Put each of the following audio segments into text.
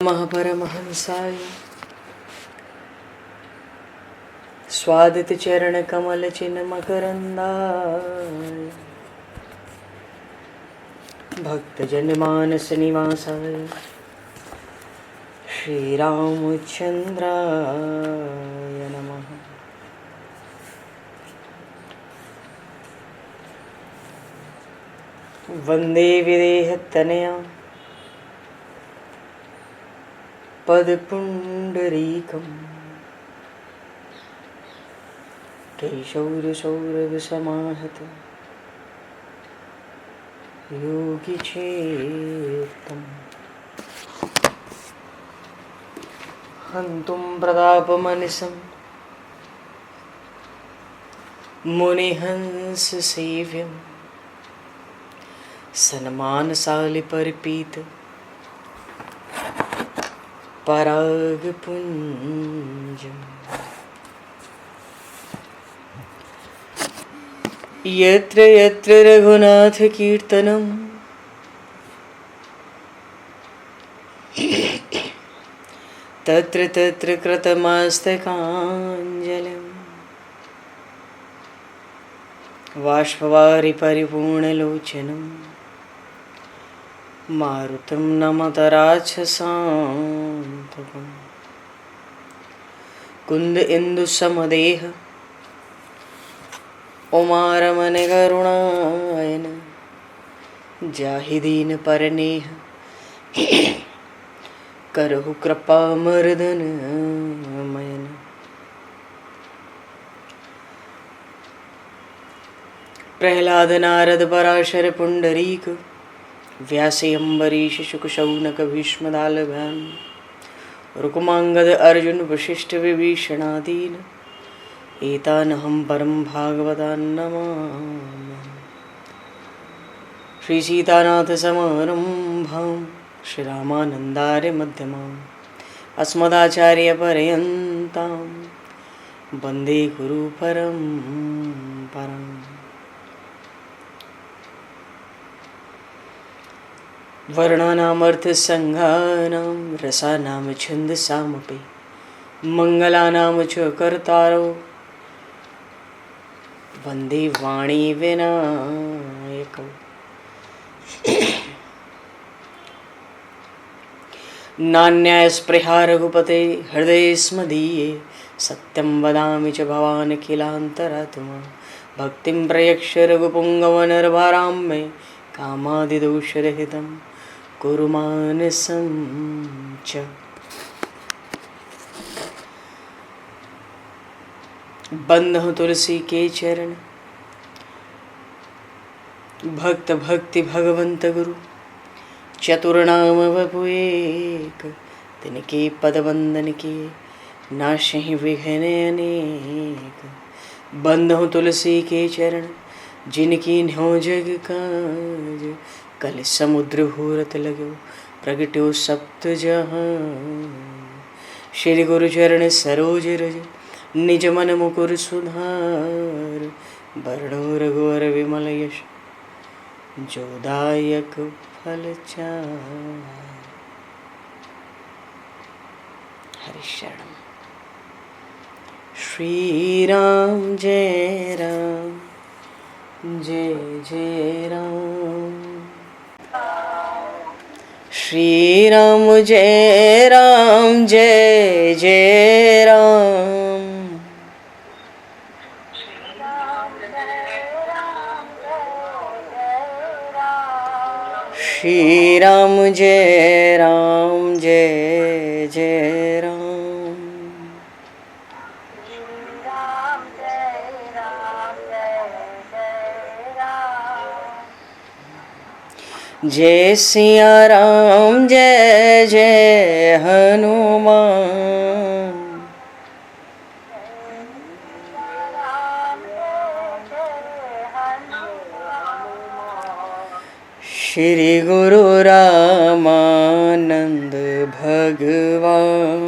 महापरमहंसाय स्वादित चरण कमल चिन्ह मकरंदाय भक्तजन मानस निवासाय श्री रामचंद्राय नमः। वंदे विदेहतनया पदपुंडरीकं केशौरसौरभसमाहत योगिचेतं हन्तुं प्रतापमनिशं मुनिहंससेव्यं सन्मानशालिपरिपीत परागपुञ्जम् यत्र यत्र रघुनाथकीर्तनं तत्र तत्र कृतमस्तकाञ्जलिं बाष्पवारि परिपूर्णलोचनं मारुतं नमत राक्षसान्तकं कुन्द इंदुसमदेह उमारमण करुणायन जाहि दीन परनेह करहु कृपा मर्दन मयन। प्रहलाद नारद पराशर पुंडरीक व्यासे अम्बरीश शुक शौनक भीष्मदालभ्यां रुक्मांगद अर्जुन वशिष्ठ विभीषणादीन एतानहं परं भागवतान् नमामि। श्री सीतानाथ समारंभां श्री रामानन्दार्य मध्यमाम् अस्मदाचार्य पर्यन्तां वन्दे गुरु परम्पराम्। वर्णानामर्थसंज्ञानां रसानां छन्दसामपि मङ्गलानां च कर्तारो वन्दे वाणी विनायकौ। नान्यायस्पृहा रघुपते हृदये स्मदीये सत्यं वदामि च भवान् किलान्तरात्मा भक्तिं प्रयक्ष रघुपुङ्गवनर्वरां मे कामादिदोषरहितं कुरु मानसं च। बंधु तुलसी के चरण भक्त भक्ति भगवंत गुरु चतुर्नाम वपु एक तिनके पद वंदन के नाशहि विघ्न अनेक। बंधु तुलसी के चरण जिनकी न्यो जग काज कल समुद्र घोरत लगो प्रगट्यो सप्त जहां। श्री गुरु चरण सरोज रज निज मन मुकुर सुधार वर्णो रघुवर विमल यश जोदायक फल चार। हरि शरण। श्री राम जय राम जय जय राम। श्री राम जय राम जय जय राम। श्री राम जय राम जय जय राम। जय सिया राम जय जय हनुमान। श्री गुरु रामानंद भगवान।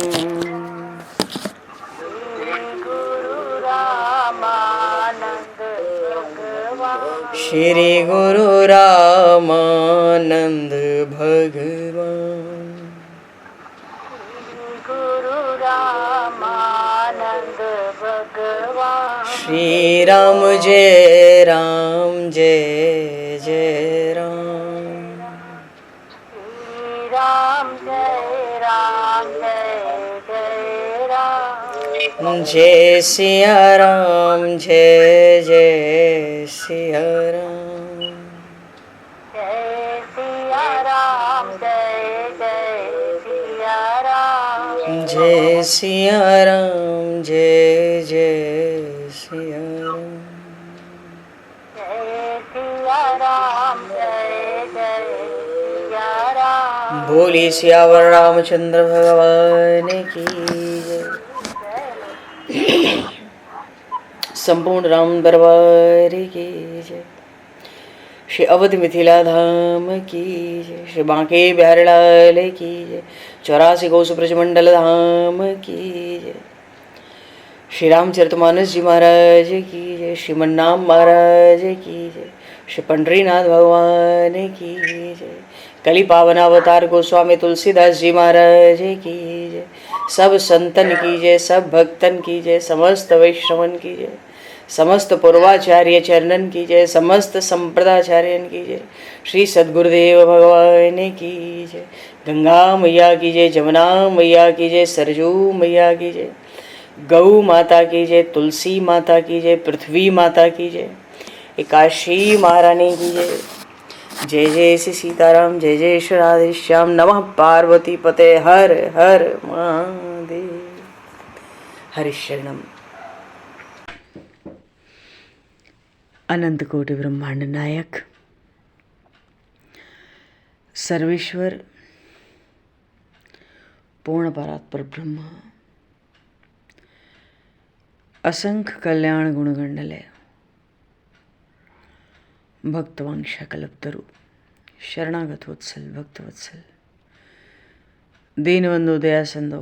श्री गुरु रामानंद भगवान। श्री राम जय राम जय जय राम। श्री राम जय राम जय जय राम। जय सिया राम जय जय सिया राम। जय सिया राम जय जय सिया राम। जय सिया राम जय जय सिया राम। जय सिया राम जय जय सिया राम। बोली सियावर रामचंद्र भगवान की जय। संपूर्ण राम दरबार की जय। श्री अवध मिथिला धाम की जय। श्री बांके बिहारी लाल की जय। 84 कोस ब्रजमंडल धाम की जय। श्री रामचरितमानस जी महाराज की जय। श्रीमन्नाम महाराज की जय। श्री पंडरीनाथ भगवान की जय। कली पावन अवतार गोस्वामी तुलसीदास जी महाराज की जय। सब संतन की जय, सब भक्तन की जय, समस्त वैष्णवन की जय, समस्त पूर्वाचार्य चरणन की जय, समस्त संप्रदाचार्यन की जय। श्री सद्गुरुदेव भगवान की जय। गंगा मैया की जय, जमुना मैया की जय, सरजू मैया की जय, गौ माता की जय, तुलसी माता की जय, पृथ्वी माता की जय, एकाशी महारानी की जय। जय जय श्री सीताराम, जय जय श्री राधेश्याम। नमः पार्वती पते हर हर महादेव। हरिशरणम। अनंत कोटि ब्रह्मांड नायक सर्वेश्वर पूर्ण परात्पर ब्रह्म असंख्य कल्याण गुणगंडलय भक्तवंश कल्पतरु शरणागत वत्सल भक्तवत्सल दीनबंधु दया सिंधु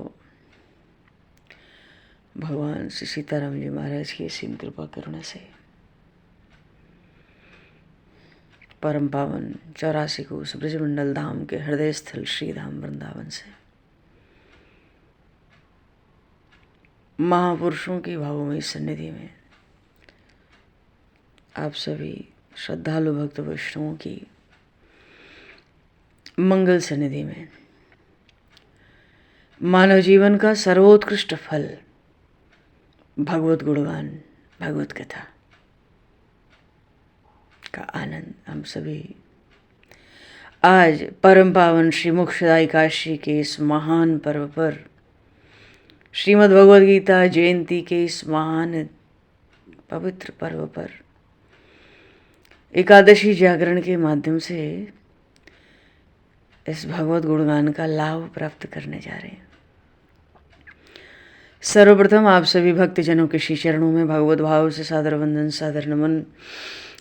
भगवान श्री सीताराम जी महाराज की असीम कृपा करुणा से परम पावन 84 कोस ब्रजमंडल धाम के हृदय स्थल श्री धाम वृंदावन से महापुरुषों की भावमयी सन्निधि में आप सभी श्रद्धालु भक्त वैष्णवों की मंगल सन्निधि में मानव जीवन का सर्वोत्कृष्ट फल भगवत गुणगान, भगवत कथा का आनंद हम सभी आज परम पावन श्री मोक्षदायी काशी के इस महान पर्व पर, श्रीमद् भगवद गीता जयंती के इस महान पवित्र पर्व पर एकादशी जागरण के माध्यम से इस भगवत गुणगान का लाभ प्राप्त करने जा रहे हैं। सर्वप्रथम आप सभी भक्तजनों के श्री चरणों में भगवत भाव से सादर वंदन, सादर नमन।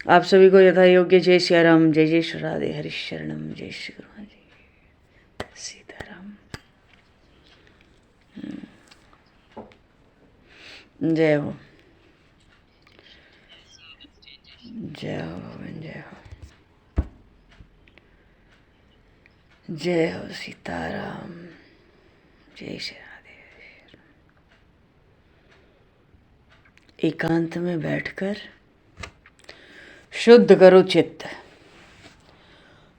आप सभी को यथा योग्य जय सिया राम, जय जय श्री राधे, हरि शरणम, जय श्री गुरु जी सीताराम। जय हो, जय हो भगवान, जय हो, जय हो सीताराम, जय श्री राधे। एकांत में बैठकर शुद्ध करो चित्त,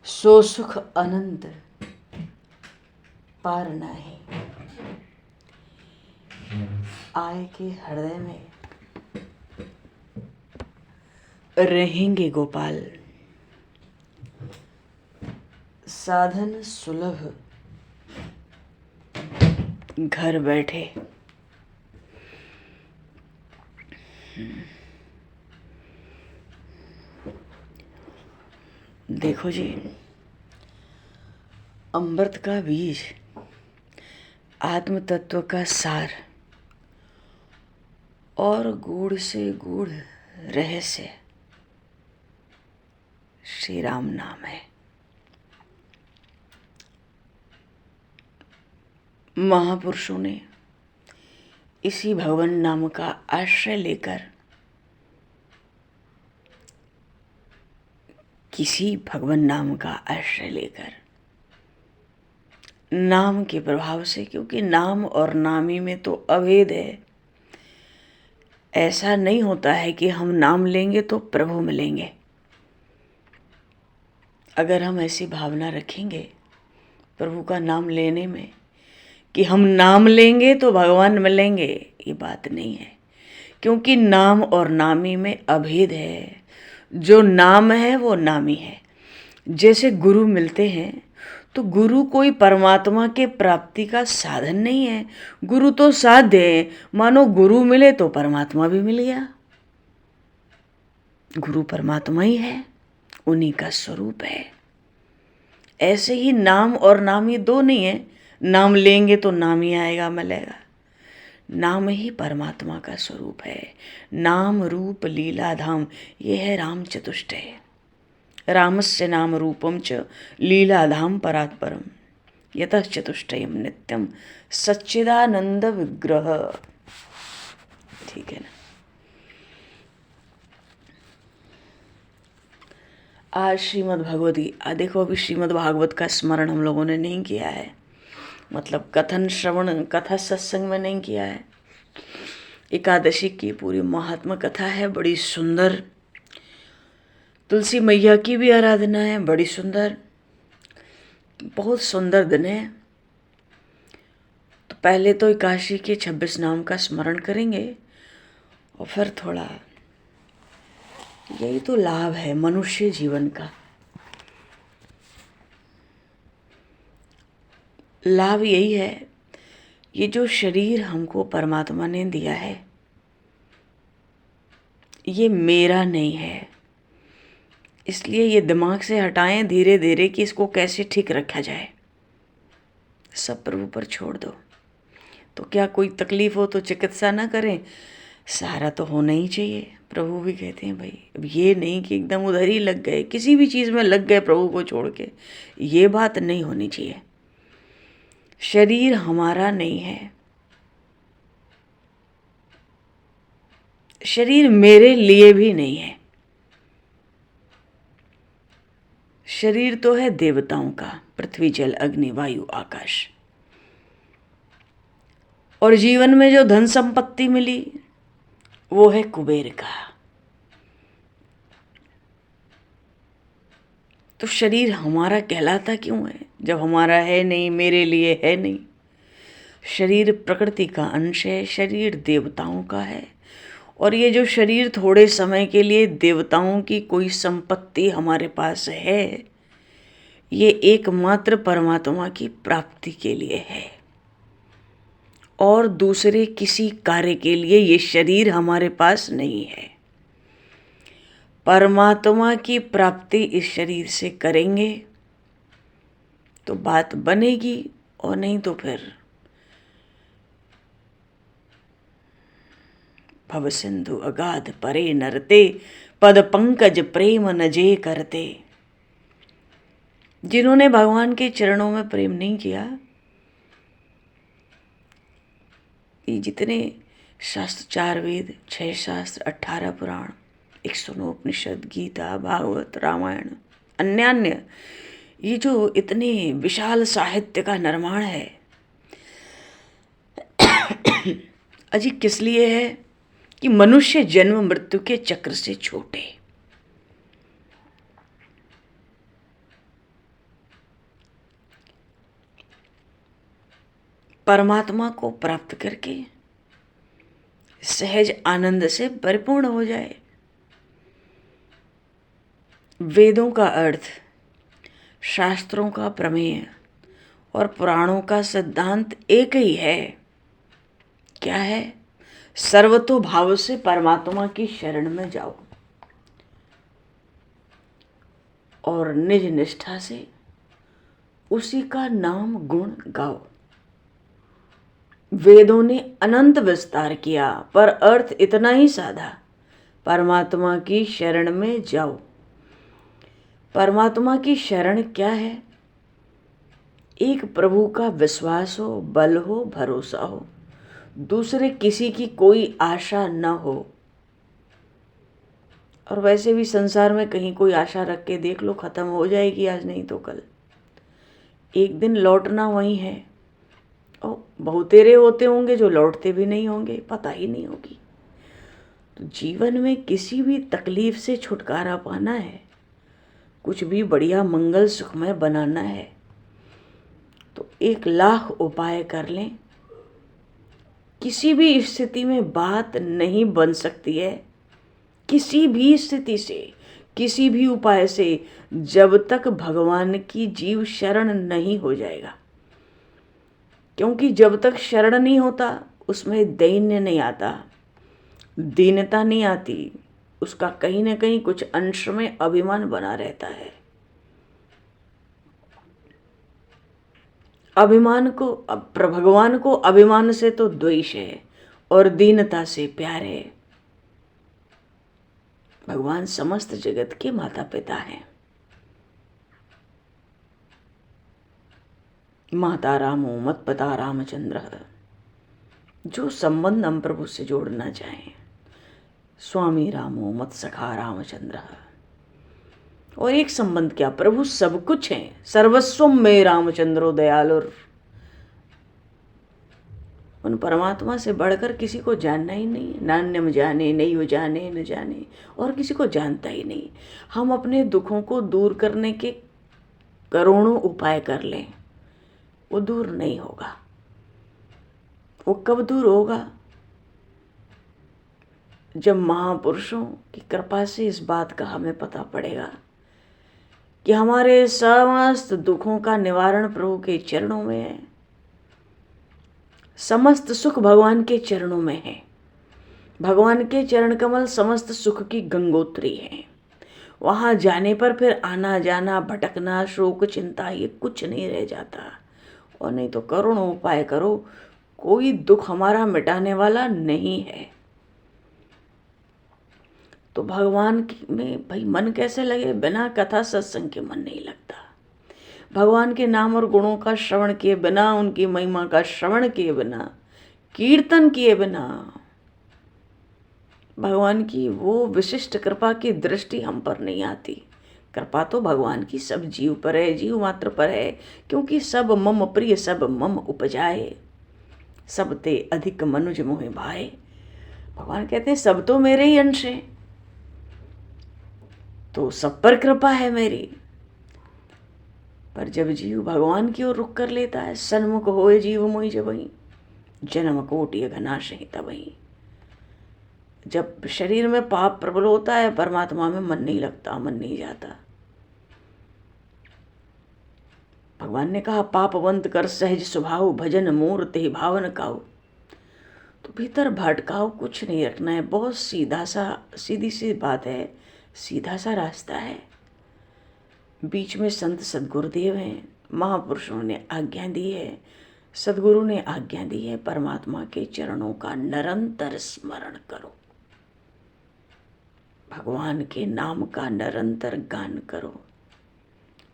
सो सुख अनंत पार नाही। आए के हृदय में रहेंगे गोपाल, साधन सुलभ घर बैठे। देखो जी, अमृत का बीज, आत्म तत्व का सार और गूढ़ से गूढ़ रहस्य श्री राम नाम है। महापुरुषों ने इसी भगवान नाम का आश्रय लेकर, किसी भगवान नाम का आश्रय लेकर, नाम के प्रभाव से, क्योंकि नाम और नामी में तो अभेद है, ऐसा नहीं होता है कि हम नाम लेंगे तो प्रभु मिलेंगे। अगर हम ऐसी भावना रखेंगे प्रभु का नाम लेने में कि हम नाम लेंगे तो भगवान मिलेंगे, ये बात नहीं है। क्योंकि नाम और नामी में अभेद है। जो नाम है वो नामी है। जैसे गुरु मिलते हैं तो गुरु कोई परमात्मा के प्राप्ति का साधन नहीं है। गुरु तो साध्य है। मानो गुरु मिले तो परमात्मा भी मिल गया। गुरु परमात्मा ही है, उन्हीं का स्वरूप है। ऐसे ही नाम और नामी दो नहीं है। नाम लेंगे तो नाम ही आएगा, मिलेगा। नाम ही परमात्मा का स्वरूप है। नाम रूप लीला धाम, ये है राम चतुष्टय। रामस्य नाम रूपम च लीला धाम परात्परम यतः चतुष्टयम नित्यम सच्चिदानंद विग्रह। ठीक है ना। आज श्रीमद् भगवती, देखो अभी श्रीमद् भागवत का स्मरण हम लोगों ने नहीं किया है, मतलब कथन श्रवण कथा सत्संग में नहीं किया है। एकादशी की पूरी महात्मा कथा है, बड़ी सुंदर। तुलसी मैया की भी आराधना है, बड़ी सुंदर, बहुत सुंदर दिन है। तो पहले तो एकादशी के 26 नाम का स्मरण करेंगे और फिर थोड़ा, यही तो लाभ है मनुष्य जीवन का। लाभ यही है, ये जो शरीर हमको परमात्मा ने दिया है ये मेरा नहीं है। इसलिए ये दिमाग से हटाएं धीरे धीरे कि इसको कैसे ठीक रखा जाए। सब प्रभु पर छोड़ दो। तो क्या कोई तकलीफ हो तो चिकित्सा ना करें, सहारा तो होना ही चाहिए। प्रभु भी कहते हैं भाई, अब ये नहीं कि एकदम उधर ही लग गए, किसी भी चीज़ में लग गए प्रभु को छोड़ के, ये बात नहीं होनी चाहिए। शरीर हमारा नहीं है, शरीर मेरे लिए भी नहीं है। शरीर तो है देवताओं का, पृथ्वी जल अग्नि वायु आकाश। और जीवन में जो धन संपत्ति मिली वो है कुबेर का। तो शरीर हमारा कहलाता क्यों है जब हमारा है नहीं, मेरे लिए है नहीं। शरीर प्रकृति का अंश है, शरीर देवताओं का है। और ये जो शरीर थोड़े समय के लिए देवताओं की कोई संपत्ति हमारे पास है, ये एकमात्र परमात्मा की प्राप्ति के लिए है और दूसरे किसी कार्य के लिए ये शरीर हमारे पास नहीं है। परमात्मा की प्राप्ति इस शरीर से करेंगे तो बात बनेगी, और नहीं तो फिर भव सिंधु अगाध परे नरते पद पंकज प्रेम न जे करते। जिन्होंने भगवान के चरणों में प्रेम नहीं किया, ये जितने शास्त्र, 4 वेद, 6 शास्त्र, 18 पुराण, 109 उपनिषद, गीता, भागवत, रामायण, अन्य ये जो इतने विशाल साहित्य का निर्माण है, अजी किस लिए है कि मनुष्य जन्म मृत्यु के चक्र से छूटे। परमात्मा को प्राप्त करके सहज आनंद से परिपूर्ण हो जाए। वेदों का अर्थ, शास्त्रों का प्रमेय और पुराणों का सिद्धांत एक ही है। क्या है? सर्वतोभाव से परमात्मा की शरण में जाओ और निज निष्ठा से उसी का नाम गुण गाओ। वेदों ने अनंत विस्तार किया पर अर्थ इतना ही साधा, परमात्मा की शरण में जाओ। परमात्मा की शरण क्या है? एक प्रभु का विश्वास हो, बल हो, भरोसा हो, दूसरे किसी की कोई आशा न हो। और वैसे भी संसार में कहीं कोई आशा रख के देख लो, खत्म हो जाएगी आज नहीं तो कल। एक दिन लौटना वही है। और बहुतेरे होते होंगे जो लौटते भी नहीं होंगे, पता ही नहीं होगी। तो जीवन में किसी भी तकलीफ से छुटकारा पाना है, कुछ भी बढ़िया मंगल सुखमय बनाना है, तो 1,00,000 उपाय कर लें, किसी भी स्थिति में बात नहीं बन सकती है। किसी भी स्थिति से, किसी भी उपाय से, जब तक भगवान की जीव शरण नहीं हो जाएगा। क्योंकि जब तक शरण नहीं होता उसमें दैन्य नहीं आता, दीनता नहीं आती, उसका कहीं ना कहीं कुछ अंश में अभिमान बना रहता है। भगवान को अभिमान से तो द्वेष है और दीनता से प्यार है। भगवान समस्त जगत के माता पिता हैं। माता रामो मत पिता रामचंद्र। जो संबंध हम प्रभु से जोड़ना चाहें, स्वामी रामो मत सखा रामचंद्र। और एक संबंध क्या, प्रभु सब कुछ है, सर्वस्वम में रामचंद्रो दयालुर। उन परमात्मा से बढ़कर किसी को जानना ही नहीं। नान्यम जाने नहीं जाने न जाने, और किसी को जानता ही नहीं। हम अपने दुखों को दूर करने के करोड़ों उपाय कर लें, वो दूर नहीं होगा। वो कब दूर होगा? जब महापुरुषों की कृपा से इस बात का हमें पता पड़ेगा कि हमारे समस्त दुखों का निवारण प्रभु के चरणों में है, समस्त सुख भगवान के चरणों में है। भगवान के चरण कमल समस्त सुख की गंगोत्री है। वहाँ जाने पर फिर आना जाना, भटकना, शोक, चिंता, ये कुछ नहीं रह जाता। और नहीं तो करोड़ों उपाय करो, कोई दुख हमारा मिटाने वाला नहीं है। तो भगवान में भाई मन कैसे लगे? बिना कथा सत्संग के मन नहीं लगता। भगवान के नाम और गुणों का श्रवण किए बिना, उनकी महिमा का श्रवण किए बिना, कीर्तन किए बिना भगवान की वो विशिष्ट कृपा की दृष्टि हम पर नहीं आती। कृपा तो भगवान की सब जीव पर है, जीव मात्र पर है। क्योंकि सब मम प्रिय सब मम उपजाए, सब ते अधिक मनुज मोहि भाए। भगवान कहते हैं सब तो मेरे ही अंश हैं, तो सब पर कृपा है मेरी। पर जब जीव भगवान की ओर रुख कर लेता है, सन्मुख होए जीव मोहि जबहि, जन्म कोटि अघनाशहि तबहि। जब शरीर में पाप प्रबल होता है, परमात्मा में मन नहीं लगता, मन नहीं जाता। भगवान ने कहा पापवंत कर सहज स्वभाव, भजन मोर ते भावन काऊ। तो भीतर भटकाव कुछ नहीं रखना है। बहुत सीधी सी बात है, सीधा सा रास्ता है। बीच में संत सदगुरुदेव हैं, महापुरुषों ने आज्ञा दी है, सदगुरु ने आज्ञा दी है, परमात्मा के चरणों का निरंतर स्मरण करो, भगवान के नाम का निरंतर गान करो,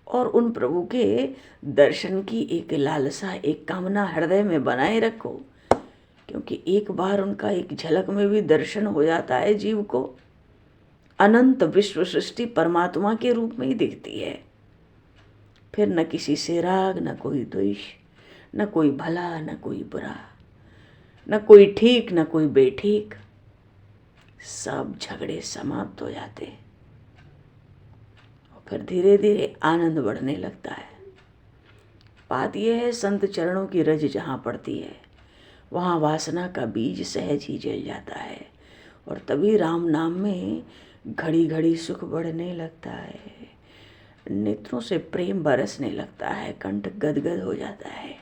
और उन प्रभु के दर्शन की एक लालसा, एक कामना हृदय में बनाए रखो। क्योंकि एक बार उनका एक झलक में भी दर्शन हो जाता है, जीव को अनंत विश्व सृष्टि परमात्मा के रूप में ही दिखती है। फिर न किसी से राग, न कोई द्वेष, न कोई भला, न कोई बुरा, न कोई ठीक, न कोई बेठीक। सब झगड़े समाप्त हो जाते और फिर धीरे धीरे आनंद बढ़ने लगता है। बात यह है, संत चरणों की रज जहाँ पड़ती है वहाँ वासना का बीज सहज ही जल जाता है, और तभी राम नाम में घड़ी घड़ी सुख बढ़ने लगता है, नेत्रों से प्रेम बरसने लगता है, कंठ गदगद हो जाता है।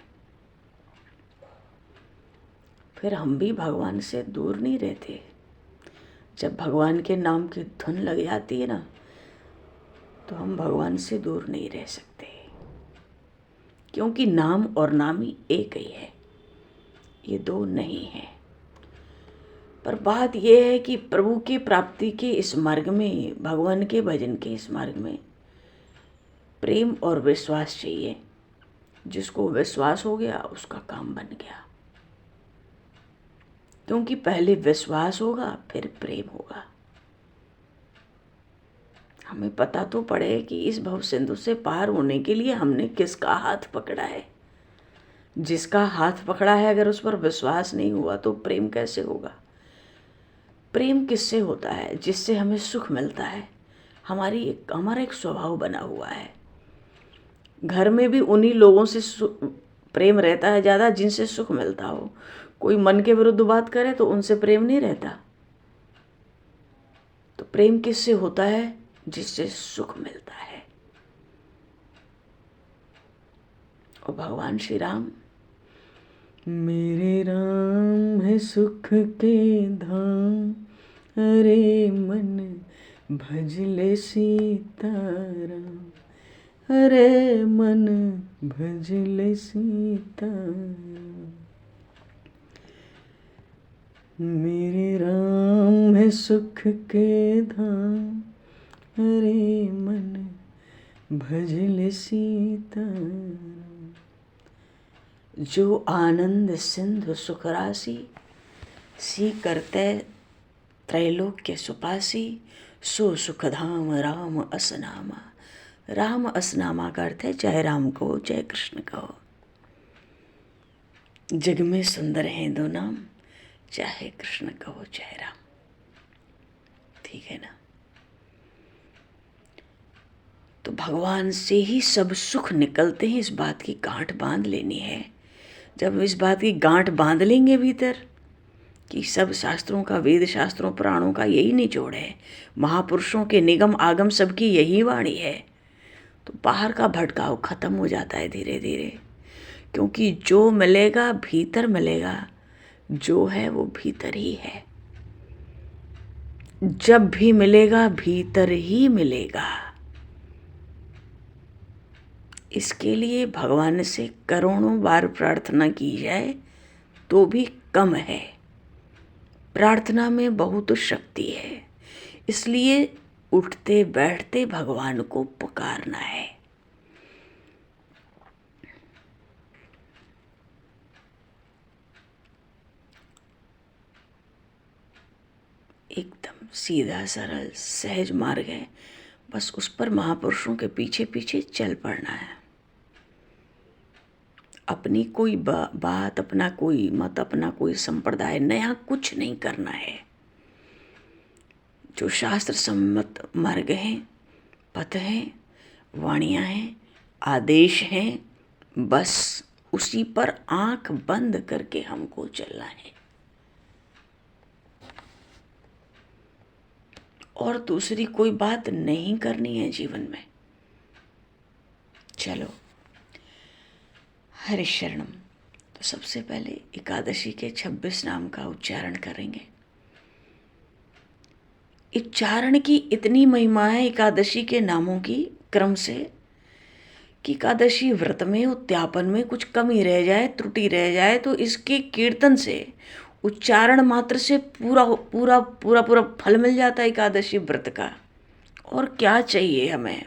फिर हम भी भगवान से दूर नहीं रहते। जब भगवान के नाम की धुन लग जाती है ना, तो हम भगवान से दूर नहीं रह सकते। क्योंकि नाम और नामी एक ही है, ये दो नहीं है। पर बात यह है कि प्रभु की प्राप्ति के इस मार्ग में, भगवान के भजन के इस मार्ग में प्रेम और विश्वास चाहिए। जिसको विश्वास हो गया उसका काम बन गया। क्योंकि पहले विश्वास होगा फिर प्रेम होगा। हमें पता तो पड़े कि इस भव सिंधु से पार होने के लिए हमने किसका हाथ पकड़ा है। जिसका हाथ पकड़ा है अगर उस पर विश्वास नहीं हुआ तो प्रेम कैसे होगा। प्रेम किससे होता है? जिससे हमें सुख मिलता है। हमारा एक स्वभाव बना हुआ है। घर में भी उन्हीं लोगों से प्रेम रहता है ज़्यादा जिनसे सुख मिलता हो। कोई मन के विरुद्ध बात करे तो उनसे प्रेम नहीं रहता। तो प्रेम किससे होता है? जिससे सुख मिलता है। और भगवान श्री राम, मेरे राम है सुख के धाम, अरे मन भज ले सीताराम, अरे मन भज ले सीताराम। मेरे राम है सुख के धाम, अरे मन भज ले सीताराम। जो आनंद सिंधु सुख राशि, सी करते त्रैलोक्य सुपासी, सो सुखधाम राम असनामा। राम असनामा का अर्थ है चाहे राम कहो चाहे कृष्ण कहो। जग में सुंदर हैं दो नाम, चाहे कृष्ण कहो चाहे राम। ठीक है ना? तो भगवान से ही सब सुख निकलते हैं, इस बात की गांठ बांध लेनी है। जब इस बात की गांठ बांध लेंगे भीतर कि सब शास्त्रों का, वेद शास्त्रों पुराणों का यही निचोड़ है, महापुरुषों के निगम आगम सबकी यही वाणी है, तो बाहर का भटकाव खत्म हो जाता है धीरे धीरे। क्योंकि जो मिलेगा भीतर मिलेगा, जो है वो भीतर ही है। जब भी मिलेगा भीतर ही मिलेगा। इसके लिए भगवान से करोड़ों बार प्रार्थना की जाए तो भी कम है। प्रार्थना में बहुत शक्ति है, इसलिए उठते बैठते भगवान को पुकारना है। एकदम सीधा सरल सहज मार्ग है, बस उस पर महापुरुषों के पीछे पीछे चल पड़ना है। अपनी कोई बात, अपना कोई मत, अपना कोई संप्रदाय नया कुछ नहीं करना है। जो शास्त्र सम्मत मार्ग हैं, पथ हैं, वाणियाँ हैं, आदेश हैं, बस उसी पर आंख बंद करके हमको चलना है। और दूसरी कोई बात नहीं करनी है जीवन में। चलो, हरि शरणम। तो सबसे पहले एकादशी के 26 नाम का उच्चारण करेंगे। उच्चारण की इतनी महिमा है एकादशी के नामों की क्रम से कि एकादशी व्रत में, उद्यापन में कुछ कमी रह जाए, त्रुटि रह जाए तो इसके कीर्तन से, उच्चारण मात्र से पूरा पूरा पूरा पूरा फल मिल जाता है एकादशी व्रत का। और क्या चाहिए हमें?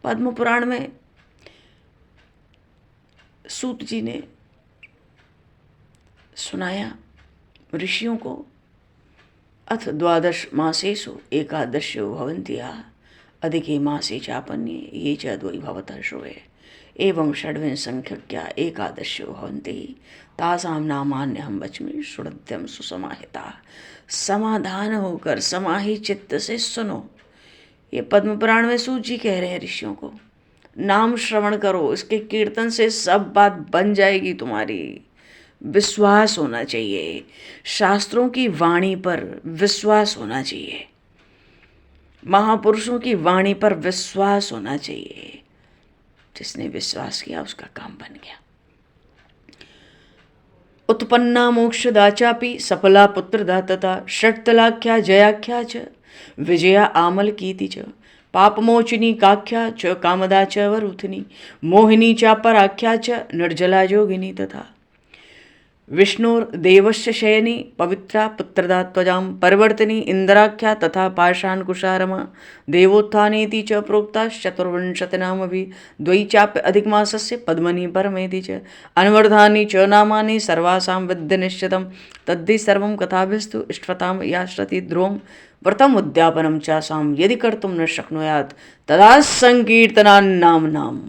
पद्म पुराण में सूत जी ने सुनाया ऋषियों को, अथ द्वादश मासेषु एकादश्यो भवन्त्या अधिके मासे चापन्ये ये च द्वै भवतः शुभे एवं षड्विंशसंख्यक्या एकादश्यो भवन्ति तासां नामान्यहं वच्मि श्रुत्यं सुसमाहिता। समाधान होकर समाहित चित्त से सुनो। ये पद्म पुराण में सूत जी कह रहे हैं ऋषियों को, नाम श्रवण करो, इसके कीर्तन से सब बात बन जाएगी तुम्हारी। विश्वास होना चाहिए, शास्त्रों की वाणी पर विश्वास होना चाहिए, महापुरुषों की वाणी पर विश्वास होना चाहिए। जिसने विश्वास किया उसका काम बन गया। उत्पन्ना मोक्षदाचापि सफला पुत्रदातता षट्तलाख्या जयाख्या च विजया आमल कीति च पापमोचिनी काख्या च कामदा च वरुथनी मोहिनी चापराख्या च निर्जला जोगिनी तथा विष्णुर्देवस्य शयनी पवित्रा पुत्रदा त्वजां परिवर्तनी इंद्राख्या तथा पाषाणकुशारमा देवोत्थानेति च प्रोक्ताश्चतुर्विंशतिनामभि द्वै चाप्य अधिकमासस्य पद्मनि परमेति च अन्वर्धानि च नामानि सर्वासां विद्यनिश्चितं तद्धि सर्वं कथाभिस्तु इष्टतां याश्रति ध्रुवं व्रतम उद्यापनम चासां यदि कर्तुं न शक्नुयात् तदा संकीर्तनान्नाम्नाम्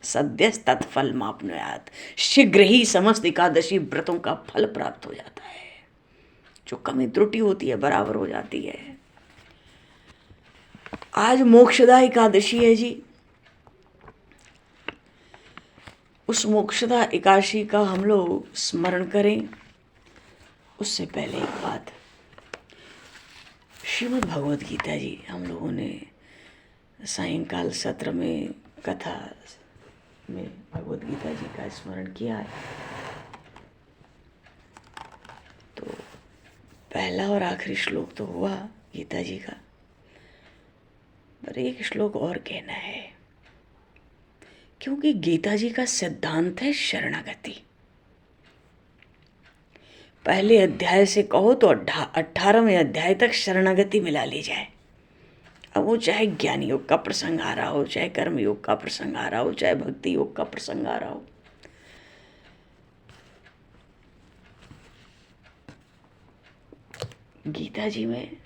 सद्यस्तत्फल मापनुयात्। शीघ्र ही समस्त एकादशी व्रतों का फल प्राप्त हो जाता है। जो कमी त्रुटि होती है बराबर हो जाती है। आज मोक्षदा एकादशी है जी। उस मोक्षदा एकादशी का हम लोग स्मरण करें। उससे पहले एक बात, श्रीमद् भगवद गीता जी हम लोगों ने सायंकाल सत्र में कथा में भगवद गीता जी का स्मरण किया है। तो पहला और आखिरी श्लोक तो हुआ गीता जी का, पर एक श्लोक और कहना है, क्योंकि गीता जी का सिद्धांत है शरणागति। पहले अध्याय से कहो तो 18वें अध्याय तक शरणागति मिला ली जाए। अब वो चाहे ज्ञान योग का प्रसंग आ रहा हो, चाहे कर्म योग का प्रसंग आ रहा हो, चाहे भक्ति योग का प्रसंग आ रहा हो, गीता जी में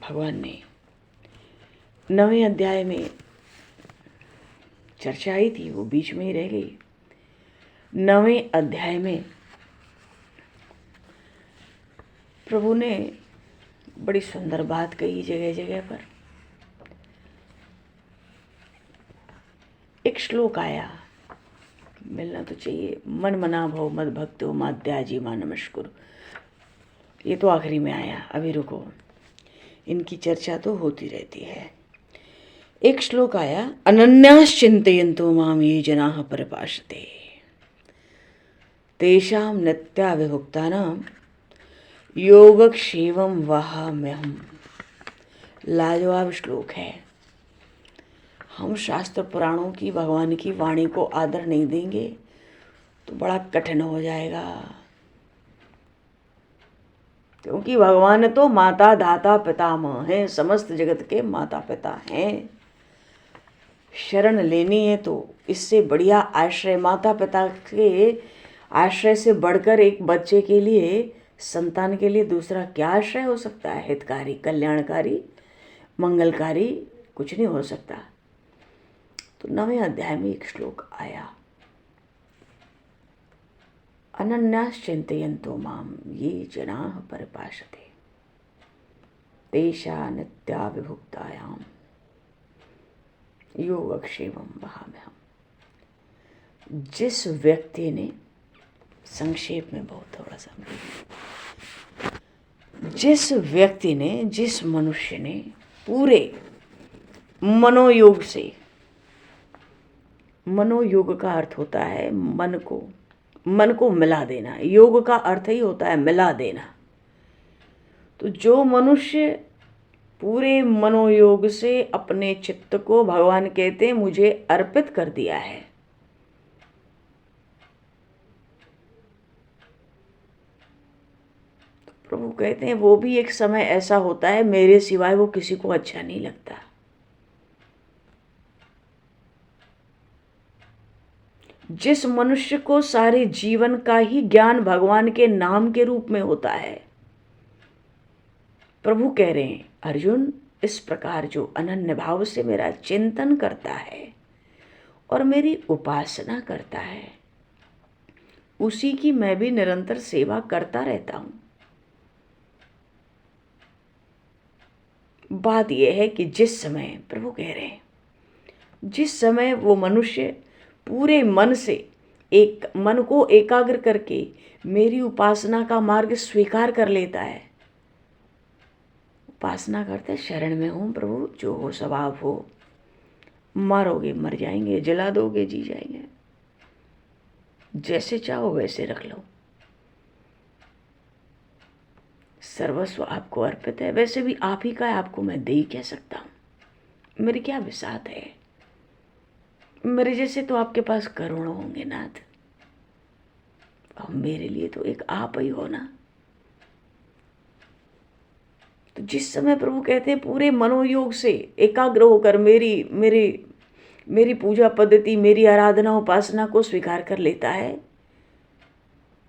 भगवान ने 9वें अध्याय में चर्चा आई थी, वो बीच में ही रह गई। 9वें अध्याय में प्रभु ने बड़ी सुंदर बात कही जगह जगह पर। एक श्लोक आया, मिलना तो चाहिए, मन मना भव मद भक्तो माद्याजी मा नमस्कुरु। ये तो आखिरी में आया, अभी रुको, इनकी चर्चा तो होती रहती है। एक श्लोक आया, अनन्यास चिंतयन्तो माम ये जनाः परिपाषते तेषां नित्याभिभुक्तानां योगक्षेमं वहाम्यहम्। लाजवाब श्लोक है। हम शास्त्र पुराणों की, भगवान की वाणी को आदर नहीं देंगे तो बड़ा कठिन हो जाएगा, क्योंकि भगवान तो माता दाता पितामह हैं, समस्त जगत के माता पिता हैं। शरण लेनी है तो इससे बढ़िया आश्रय, माता पिता के आश्रय से बढ़कर एक बच्चे के लिए, संतान के लिए दूसरा क्या आश्रय हो सकता है? हितकारी, कल्याणकारी, मंगलकारी कुछ नहीं हो सकता। तो 9वें अध्याय में एक श्लोक आया, अनन्यास चिंतयन्तो माम ये जनाः परिपाषते तेषा नित्याभिभुक्तायां योगक्षेमं वहाम्यहम्। जिस व्यक्ति ने, संक्षेप में बहुत थोड़ा सा, जिस व्यक्ति ने, जिस मनुष्य ने पूरे मनोयोग से, मनोयोग का अर्थ होता है मन को मिला देना, योग का अर्थ ही होता है मिला देना। तो जो मनुष्य पूरे मनोयोग से अपने चित्त को, भगवान कहते हैं, मुझे अर्पित कर दिया है, तो प्रभु कहते हैं वो भी एक समय ऐसा होता है मेरे सिवाय वो किसी को अच्छा नहीं लगता। जिस मनुष्य को सारे जीवन का ही ज्ञान भगवान के नाम के रूप में होता है, प्रभु कह रहे हैं अर्जुन, इस प्रकार जो अनन्य भाव से मेरा चिंतन करता है और मेरी उपासना करता है, उसी की मैं भी निरंतर सेवा करता रहता हूं। बात यह है कि जिस समय, प्रभु कह रहे हैं, जिस समय वो मनुष्य पूरे मन से, एक मन को एकाग्र करके मेरी उपासना का मार्ग स्वीकार कर लेता है, उपासना करते, शरण में हूँ प्रभु, जो हो स्वभाव हो, मारोगे मर जाएंगे, जला दोगे जी जाएंगे, जैसे चाहो वैसे रख लो, सर्वस्व आपको अर्पित है, वैसे भी आप ही का है, आपको मैं दे ही कह सकता हूँ, मेरी क्या विसात है, मेरे जैसे तो आपके पास करोड़ों होंगे नाथ, और मेरे लिए तो एक आप ही हो ना। तो जिस समय प्रभु कहते हैं पूरे मनोयोग से एकाग्र होकर मेरी पूजा पद्धति, मेरी आराधना उपासना को स्वीकार कर लेता है,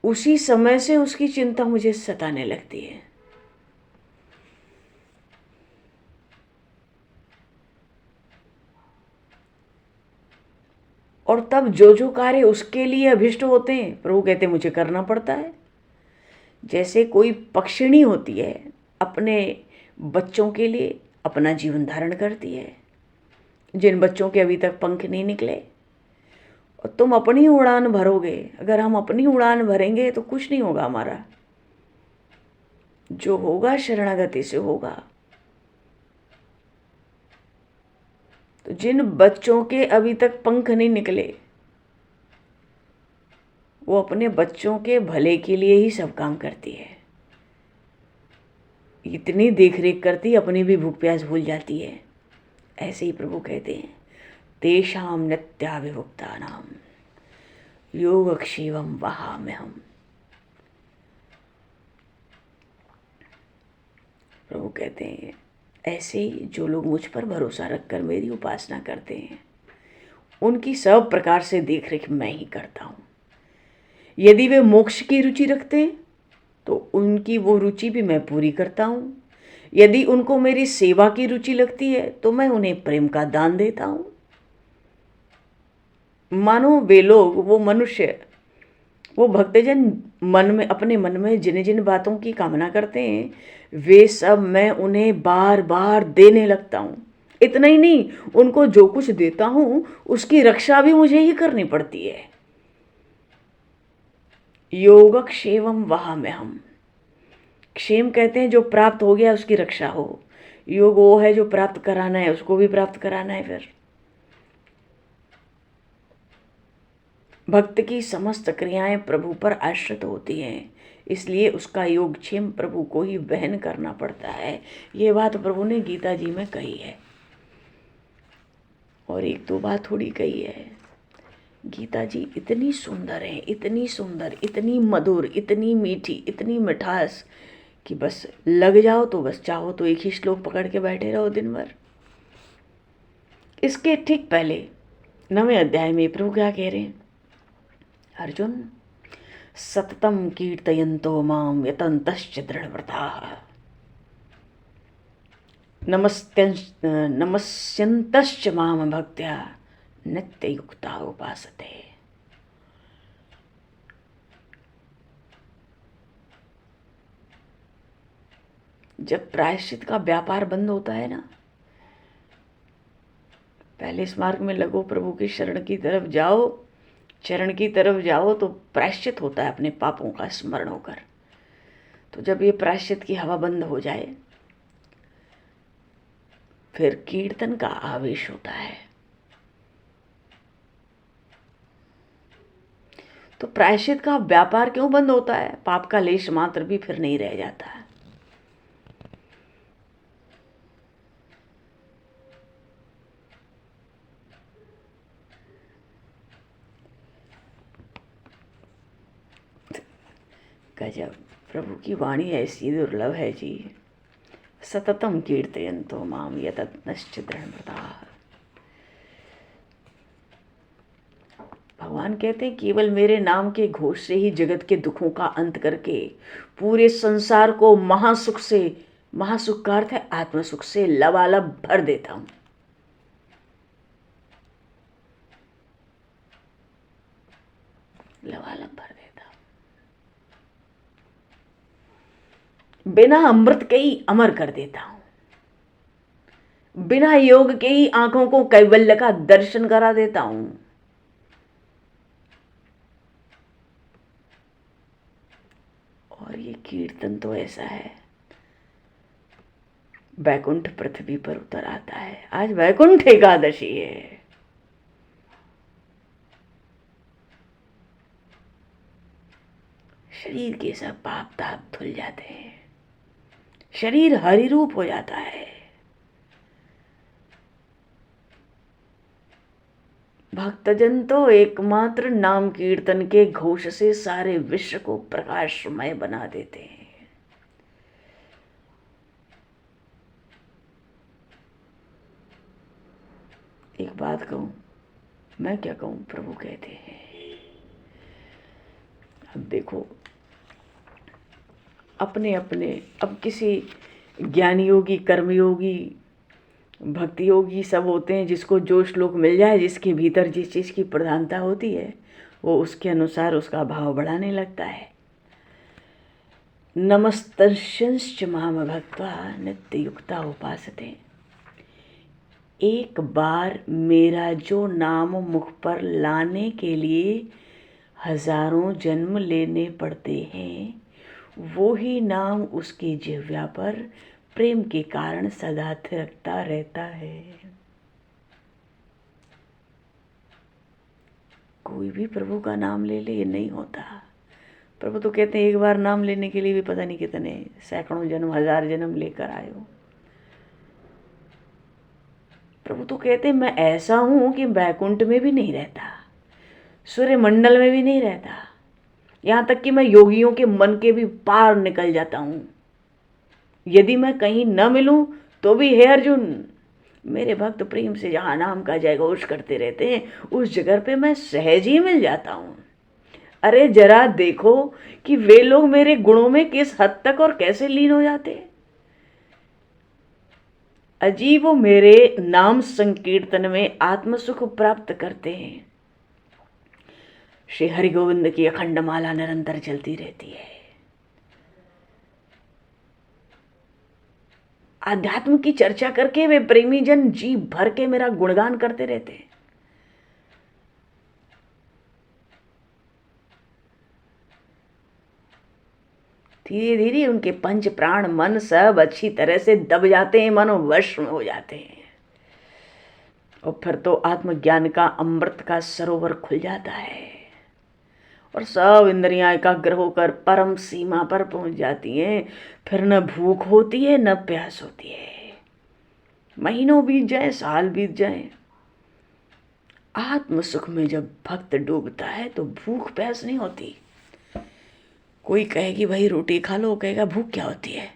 उसी समय से उसकी चिंता मुझे सताने लगती है। और तब जो जो कार्य उसके लिए अभिष्ट होते हैं, प्रभु कहते हैं मुझे करना पड़ता है, जैसे कोई पक्षिणी होती है, अपने बच्चों के लिए अपना जीवन धारण करती है, जिन बच्चों के अभी तक पंख नहीं निकले, और तुम अपनी उड़ान भरोगे। अगर हम अपनी उड़ान भरेंगे तो कुछ नहीं होगा हमारा, जो होगा शरणागति से होगा। तो जिन बच्चों के अभी तक पंख नहीं निकले, वो अपने बच्चों के भले के लिए ही सब काम करती है। इतनी देख रेख करती, अपनी भी भूख प्यास भूल जाती है। ऐसे ही प्रभु कहते हैं, तेषाम नित्याभिभुक्तानाम योगक्षेमं वहाम्यहम्। प्रभु कहते हैं, ऐसे ही जो लोग मुझ पर भरोसा रखकर मेरी उपासना करते हैं, उनकी सब प्रकार से देखरेख मैं ही करता हूँ। यदि वे मोक्ष की रुचि रखते हैं तो उनकी वो रुचि भी मैं पूरी करता हूँ। यदि उनको मेरी सेवा की रुचि लगती है तो मैं उन्हें प्रेम का दान देता हूँ। मानो वे लोग, वो मनुष्य, वो भक्तजन मन में, अपने मन में जिन जिन बातों की कामना करते हैं, वे सब मैं उन्हें बार बार देने लगता हूँ। इतना ही नहीं, उनको जो कुछ देता हूँ उसकी रक्षा भी मुझे ही करनी पड़ती है। योगक्षेमं वहाम्यहम्। क्षेम कहते हैं जो प्राप्त हो गया उसकी रक्षा हो। योग वो है जो प्राप्त कराना है, उसको भी प्राप्त कराना है। फिर भक्त की समस्त क्रियाएं प्रभु पर आश्रित होती हैं, इसलिए उसका योगक्षेम प्रभु को ही वहन करना पड़ता है। ये बात प्रभु ने गीता जी में कही है, और एक दो बात थोड़ी कही है। गीता जी इतनी सुंदर है, इतनी सुंदर, इतनी मधुर, इतनी मीठी, इतनी मिठास कि बस लग जाओ तो बस चाहो तो एक ही श्लोक पकड़ के बैठे रहो दिन भर। इसके ठीक पहले 9वें अध्याय में प्रभु क्या कह रहे हैं, अर्जुन सततम कीर्तयन्तो माम यतन्तश्च दृढ़व्रताः नमस्यन्तश्च माम भक्त्या नित्ययुक्ता उपासते। जब प्रायश्चित का व्यापार बंद होता है ना, पहले इस मार्ग में लगो, प्रभु की शरण की तरफ जाओ, चरण की तरफ जाओ तो प्रायश्चित होता है अपने पापों का स्मरण होकर। तो जब ये प्रायश्चित की हवा बंद हो जाए, फिर कीर्तन का आवेश होता है। तो प्रायश्चित का व्यापार क्यों बंद होता है? पाप का लेश मात्र भी फिर नहीं रह जाता है। गजब, प्रभु की वाणी ऐसी दुर्लभ है जी। सततम कीर्तयन्तो माम यतन्तश्च दृढ़व्रताः। भगवान कहते हैं, केवल मेरे नाम के घोष से ही जगत के दुखों का अंत करके पूरे संसार को महासुख से, महासुख का अर्थ है आत्मसुख से, लबालब भर देता हूं। लबालब भर देता हूं। बिना अमृत के ही अमर कर देता हूं। बिना योग के ही आंखों को कैवल्य का दर्शन करा देता हूं। और ये कीर्तन तो ऐसा है, वैकुंठ पृथ्वी पर उतर आता है। आज वैकुंठ एकादशी है। शरीर के सब पाप ताप धुल जाते हैं, शरीर हरि रूप हो जाता है। भक्तजन तो एकमात्र नाम कीर्तन के घोष से सारे विश्व को प्रकाशमय बना देते हैं। एक बात कहूं, मैं क्या कहूं, प्रभु कहते हैं, अब देखो, अपने अपने, अब किसी ज्ञानी योगी, कर्मयोगी, भक्ति योगी सब होते हैं, जिसको जो श्लोक मिल जाए, जिसके भीतर जिस चीज़ की प्रधानता होती है, वो उसके अनुसार उसका भाव बढ़ाने लगता है। नमस्तंश्च माम भक्त्वा नित्ययुक्ता उपासते। एक बार मेरा जो नाम मुख पर लाने के लिए हजारों जन्म लेने पड़ते हैं, वो ही नाम उसकी जिह्वा पर प्रेम के कारण सदा थिरकता रहता है। कोई भी प्रभु का नाम ले ले, ये नहीं होता। प्रभु तो कहते हैं एक बार नाम लेने के लिए भी पता नहीं कितने सैकड़ों जन्म, हजार जन्म लेकर आए हो। प्रभु तो कहते हैं मैं ऐसा हूं कि बैकुंठ में भी नहीं रहता, सूर्य मंडल में भी नहीं रहता, यहां तक कि मैं योगियों के मन के भी पार निकल जाता हूं। यदि मैं कहीं न मिलूं तो भी हे अर्जुन, मेरे भक्त प्रेम से जहां नाम का जयघोष करते रहते हैं उस जगह पे मैं सहज ही मिल जाता हूं। अरे जरा देखो कि वे लोग मेरे गुणों में किस हद तक और कैसे लीन हो जाते हैं। अजीब वो मेरे नाम संकीर्तन में आत्म सुख प्राप्त करते हैं। श्री हरि गोविंद की अखंड माला निरंतर चलती रहती है। आध्यात्म की चर्चा करके वे प्रेमी जन जी भर के मेरा गुणगान करते रहते हैं। धीरे धीरे उनके पंच प्राण मन सब अच्छी तरह से दब जाते हैं, मनोवश में हो जाते हैं, और फिर तो आत्मज्ञान का अमृत का सरोवर खुल जाता है और सब इंद्रियां एकाग्र होकर परम सीमा पर पहुंच जाती हैं। फिर न भूख होती है न प्यास होती है। महीनों बीत जाए, साल बीत जाए, आत्म सुख में जब भक्त डूबता है तो भूख प्यास नहीं होती। कोई कहे कि भाई रोटी खा लो, कहेगा भूख क्या होती है।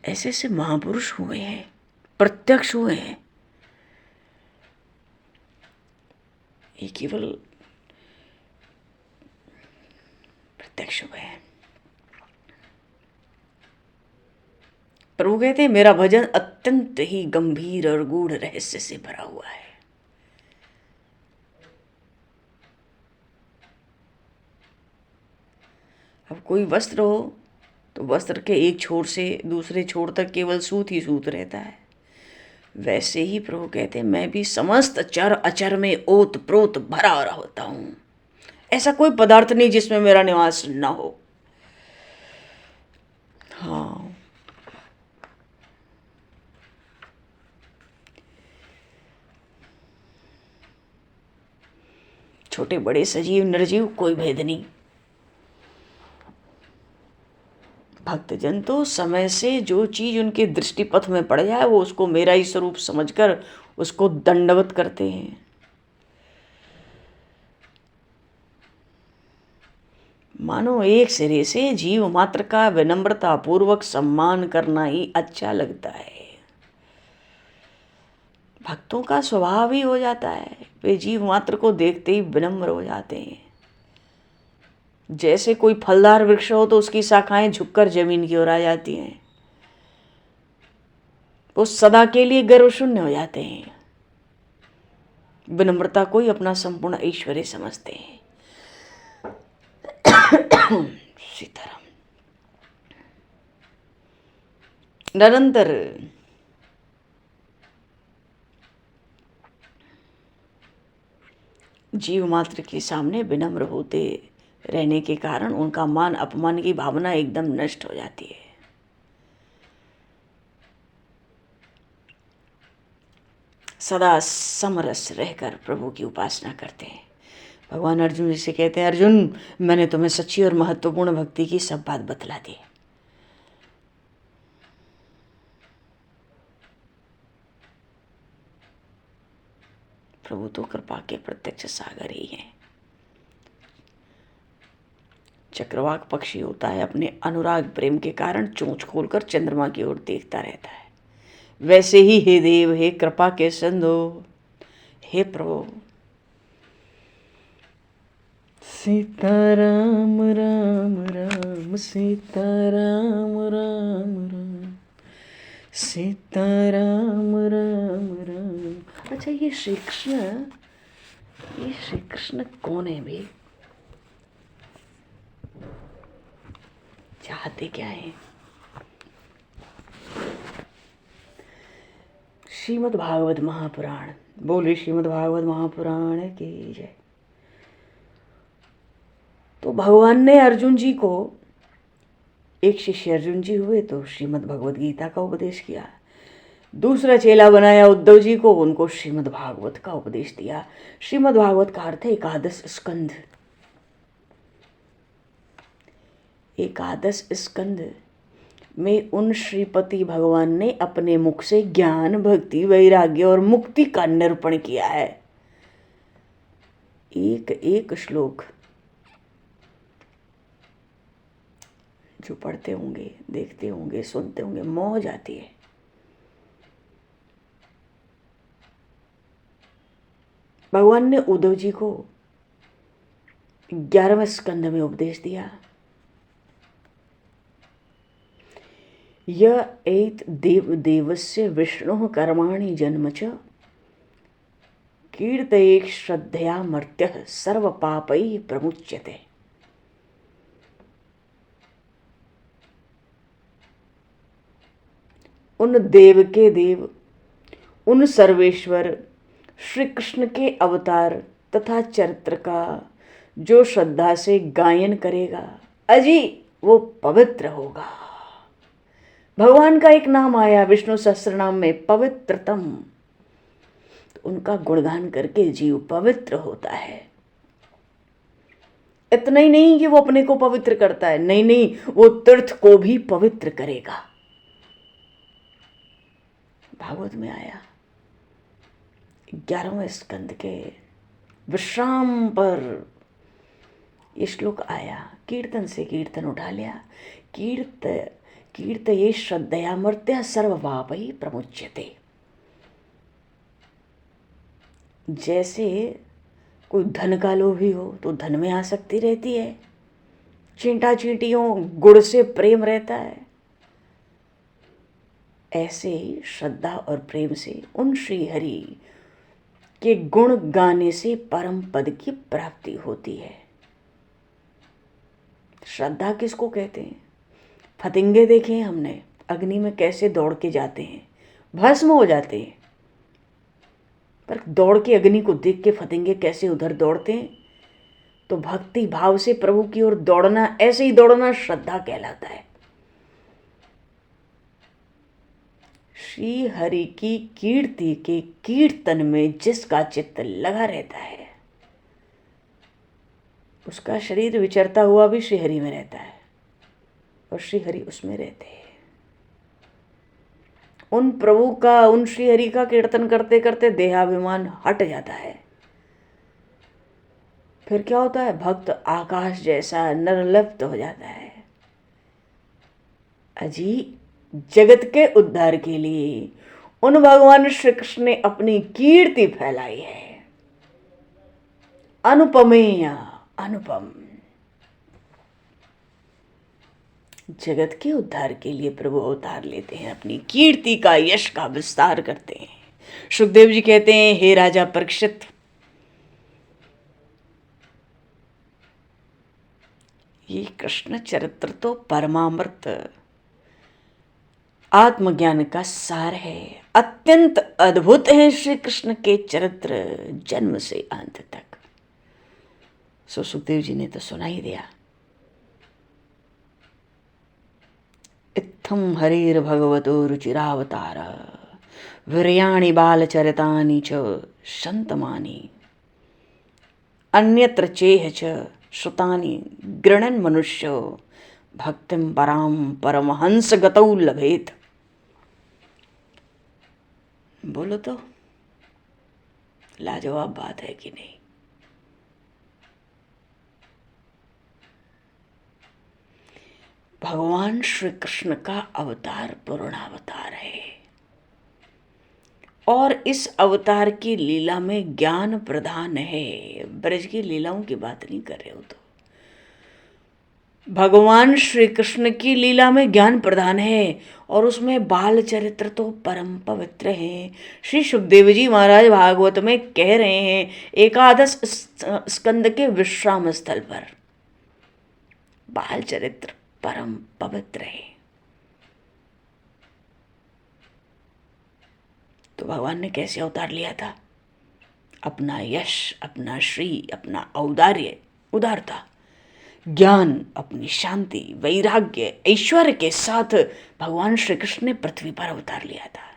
ऐसे ऐसे महापुरुष हुए हैं, प्रत्यक्ष हुए हैं। ये केवल प्रत्यक्ष हुए हैं। प्रभु कहते हैं मेरा भजन अत्यंत ही गंभीर और गूढ़ रहस्य से भरा हुआ है। अब कोई वस्त्र हो तो वस्त्र के एक छोर से दूसरे छोर तक केवल सूत ही सूत रहता है। वैसे ही प्रभु कहते हैं मैं भी समस्त चर अचर में ओत प्रोत भरा होता हूं। ऐसा कोई पदार्थ नहीं जिसमें मेरा निवास न हो। हाँ, छोटे बड़े सजीव निर्जीव कोई भेद नहीं। भक्तजन तो समय से जो चीज उनके दृष्टिपथ में पड़ जाए वो उसको मेरा ही स्वरूप समझकर उसको दंडवत करते हैं। मानो एक सिरे से जीव मात्र का विनम्रता पूर्वक सम्मान करना ही अच्छा लगता है। भक्तों का स्वभाव ही हो जाता है, वे जीव मात्र को देखते ही विनम्र हो जाते हैं। जैसे कोई फलदार वृक्ष हो तो उसकी शाखाएं झुककर जमीन की ओर आ जाती हैं, वो सदा के लिए गर्व शून्य हो जाते हैं। विनम्रता को ही अपना संपूर्ण ऐश्वर्य समझते हैं। सीताराम। निरंतर जीव मात्र के सामने विनम्र होते रहने के कारण उनका मान अपमान की भावना एकदम नष्ट हो जाती है। सदा समरस रहकर प्रभु की उपासना करते हैं। भगवान अर्जुन जी से कहते हैं अर्जुन मैंने तुम्हें सच्ची और महत्वपूर्ण भक्ति की सब बात बतला दी। प्रभु तो कृपा के प्रत्यक्ष सागर ही हैं। चक्रवाक पक्षी होता है, अपने अनुराग प्रेम के कारण चोंच खोलकर चंद्रमा की ओर देखता रहता है। वैसे ही हे देव, हे कृपा के सिंधु, हे प्रभु, सीताराम राम राम सीताराम राम राम सीताराम राम राम। अच्छा, ये श्री कृष्ण कौन है भी? चाहते क्या है। श्रीमद् भागवत महापुराण, बोले श्रीमद् भागवत महापुराण की जय। तो भगवान ने अर्जुन जी को, एक शिष्य अर्जुन जी हुए तो श्रीमद् भगवत गीता का उपदेश किया, दूसरा चेला बनाया उद्धव जी को, उनको श्रीमद् भागवत का उपदेश दिया। श्रीमद् भागवत का अर्थ है एकादश स्कंध। एकादश स्कंद में उन श्रीपति भगवान ने अपने मुख से ज्ञान, भक्ति, वैराग्य और मुक्ति का निरूपण किया है। एक एक श्लोक जो पढ़ते होंगे, देखते होंगे, सुनते होंगे, मोह जाती है। भगवान ने उद्धव जी को 11वें स्कंद में उपदेश दिया। य एत देव देवस्य विष्णु कर्माणि जन्म च कीर्तयेत् श्रद्धया मर्त्यः सर्व पापैः प्रमुच्यते। उन देव के देव, उन सर्वेश्वर श्री कृष्ण के अवतार तथा चरित्र का जो श्रद्धा से गायन करेगा, अजी वो पवित्र होगा। भगवान का एक नाम आया विष्णु सहस्त्रनाम में, पवित्रतम। तो उनका गुणगान करके जीव पवित्र होता है। इतना ही नहीं कि वो अपने को पवित्र करता है, नहीं नहीं, वो तीर्थ को भी पवित्र करेगा। भागवत में आया 11वें स्कंद के विश्राम पर ये श्लोक आया। कीर्तन से कीर्तन उठा लिया। कीर्तये श्रद्धया मर्त्य सर्व पापैः प्रमुच्यते। जैसे कोई धन का लोभी हो तो धन में आसक्ति रहती है, चींटा चींटियों गुड़ से प्रेम रहता है, ऐसे ही श्रद्धा और प्रेम से उन श्री हरि के गुण गाने से परम पद की प्राप्ति होती है। श्रद्धा किसको कहते हैं? फतिंगे देखे हैं हमने, अग्नि में कैसे दौड़ के जाते हैं, भस्म हो जाते हैं, पर दौड़ के अग्नि को देख के फतिंगे कैसे उधर दौड़ते हैं। तो भक्ति भाव से प्रभु की ओर दौड़ना, ऐसे ही दौड़ना श्रद्धा कहलाता है। श्री हरि की कीर्ति के कीर्तन में जिसका चित्त लगा रहता है, उसका शरीर विचरता हुआ भी श्री हरि में रहता है और श्री हरि उसमें रहते हैं। उन प्रभु का, उन श्री हरि का कीर्तन करते करते देहाभिमान हट जाता है। फिर क्या होता है? भक्त आकाश जैसा निर्लिप्त हो जाता है। अजी जगत के उद्धार के लिए उन भगवान श्री कृष्ण ने अपनी कीर्ति फैलाई है। अनुपमेय, अनुपम। जगत के उद्धार के लिए प्रभु अवतार लेते हैं, अपनी कीर्ति का, यश का विस्तार करते हैं। सुखदेव जी कहते हैं, हे राजा परीक्षित, ये कृष्ण चरित्र तो परमामृत आत्मज्ञान का सार है। अत्यंत अद्भुत है श्री कृष्ण के चरित्र, जन्म से अंत तक। सो सुखदेव जी ने तो सुना ही दिया। इत्थम हरिर भगवतो रुचिरावतार वीर्याणि बालचरितानि च शन्तमानि अन्यत्र चेह च श्रुतानि गृणन् मनुष्यो भक्तिं परां परमहंस गतौ लभेत। बोलो तो लाजवाब बात है कि नहीं? भगवान श्री कृष्ण का अवतार पूर्णावतार है और इस अवतार की लीला में ज्ञान प्रधान है। ब्रज की लीलाओं की बात नहीं कर रहे हो तो भगवान श्री कृष्ण की लीला में ज्ञान प्रधान है और उसमें बाल चरित्र तो परम पवित्र है। श्री सुखदेव जी महाराज भागवत में कह रहे हैं, एकादश स्कंद के विश्राम स्थल पर बाल चरित्र परम पवित्र है। तो भगवान ने कैसे अवतार लिया था? अपना यश, अपना श्री, अपना औदार्य, उदारता, ज्ञान, अपनी शांति, वैराग्य, ऐश्वर्य के साथ भगवान श्री कृष्ण ने पृथ्वी पर अवतार लिया था।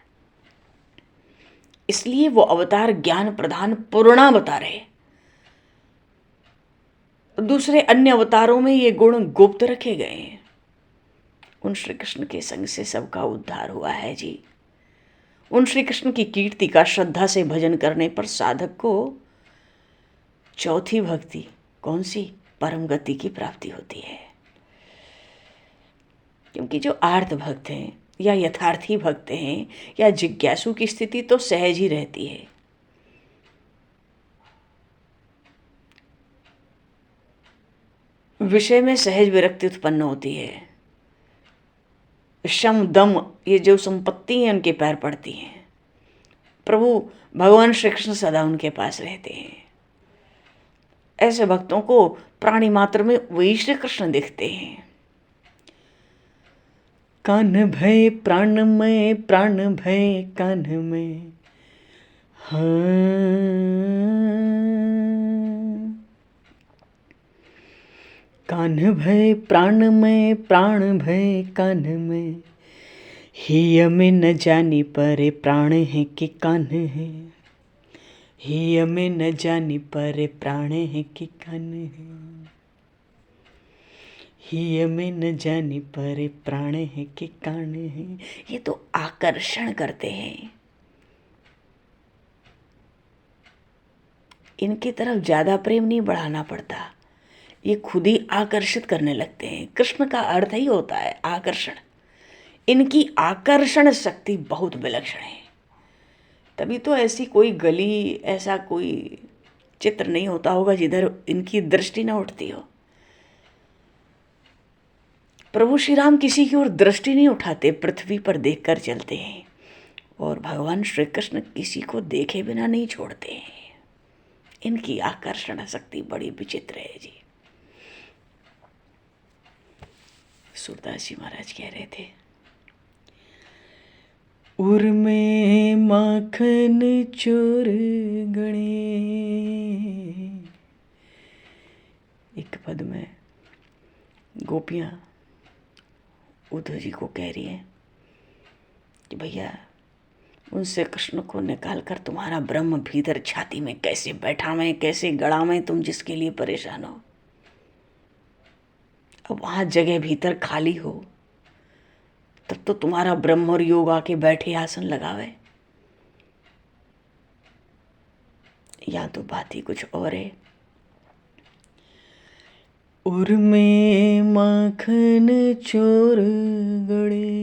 इसलिए वो अवतार ज्ञान प्रधान पूर्णावतार है। दूसरे अन्य अवतारों में ये गुण गुप्त रखे गए हैं। उन श्री कृष्ण के संग से सबका उद्धार हुआ है जी। उन श्री कृष्ण की कीर्ति का श्रद्धा से भजन करने पर साधक को चौथी भक्ति, कौन सी? परम गति की प्राप्ति होती है। क्योंकि जो आर्त भक्त हैं या यथार्थी भक्त हैं या जिज्ञासु की स्थिति तो सहज ही रहती है। विषय में सहज विरक्ति उत्पन्न होती है। शम दम ये जो संपत्ति है उनके पैर पड़ती हैं। प्रभु भगवान श्री कृष्ण सदा उनके पास रहते हैं। ऐसे भक्तों को प्राणी मात्र में वही श्री कृष्ण दिखते हैं। कान भय प्राण में, प्राण भय कान में, हाँ। कान भय प्राण में, प्राण भय कान में, हिय में न जानी पर प्राण है कि कान है। हिय में न जानी पर प्राण है कि कान है। हिय में न जानी पर प्राण है कि कान है। ये तो आकर्षण करते हैं। इनकी तरफ ज्यादा प्रेम नहीं बढ़ाना पड़ता, ये खुद ही आकर्षित करने लगते हैं। कृष्ण का अर्थ ही होता है आकर्षण। इनकी आकर्षण शक्ति बहुत विलक्षण है। तभी तो ऐसी कोई गली, ऐसा कोई चित्र नहीं होता होगा जिधर इनकी दृष्टि न उठती हो। प्रभु श्री राम किसी की ओर दृष्टि नहीं उठाते, पृथ्वी पर देखकर चलते हैं। और भगवान श्री कृष्ण किसी को देखे बिना नहीं छोड़ते हैं। इनकी आकर्षण शक्ति बड़ी विचित्र है जी। सूरदास जी महाराज कह रहे थे, उर में माखन चोर गणे। एक पद में गोपियां उद्धव जी को कह रही हैं कि भैया उनसे कृष्ण को निकाल कर तुम्हारा ब्रह्म भीतर छाती में कैसे बैठा में, कैसे गड़ा में, तुम जिसके लिए परेशान हो। अब वहां जगह भीतर खाली हो तब तो तुम्हारा ब्रह्म और योग आके बैठे आसन लगावे। या तो बात ही कुछ और है। उर में माखन चोर गड़े,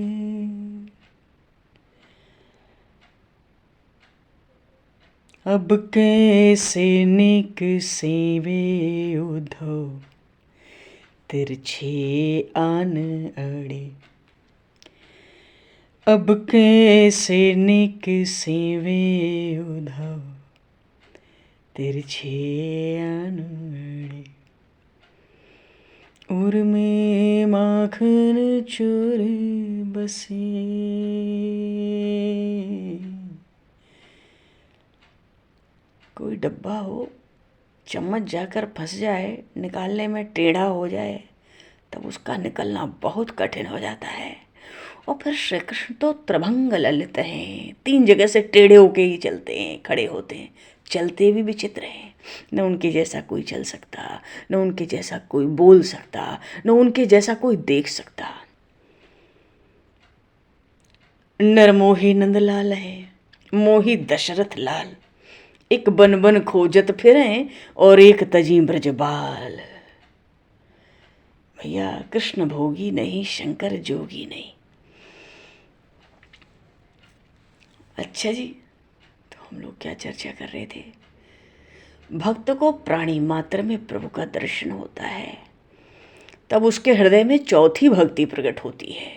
अब कैसे निक सेवे उद्धव, तिरछे आन अड़े। अब कैसे निक सेवे उद्धव, तिरछे आन अड़े। उर में माखन चोर बसे। कोई डब्बा हो, चम्मच जाकर फंस जाए, निकालने में टेढ़ा हो जाए, तब उसका निकलना बहुत कठिन हो जाता है। और फिर श्री कृष्ण तो त्रिभंग ललित हैं, 3 जगह से टेढ़े होके ही चलते हैं, खड़े होते हैं, चलते भी विचित्र हैं। न उनके जैसा कोई चल सकता, न उनके जैसा कोई बोल सकता, न उनके जैसा कोई देख सकता। नरमोही नंदलाल है, मोही दशरथ लाल, एक बन बन खोजत फिरें और एक तजी ब्रजबाल। भैया कृष्ण भोगी नहीं, शंकर जोगी नहीं। अच्छा जी, तो हम लोग क्या चर्चा कर रहे थे? भक्त को प्राणी मात्र में प्रभु का दर्शन होता है, तब उसके हृदय में चौथी भक्ति प्रकट होती है।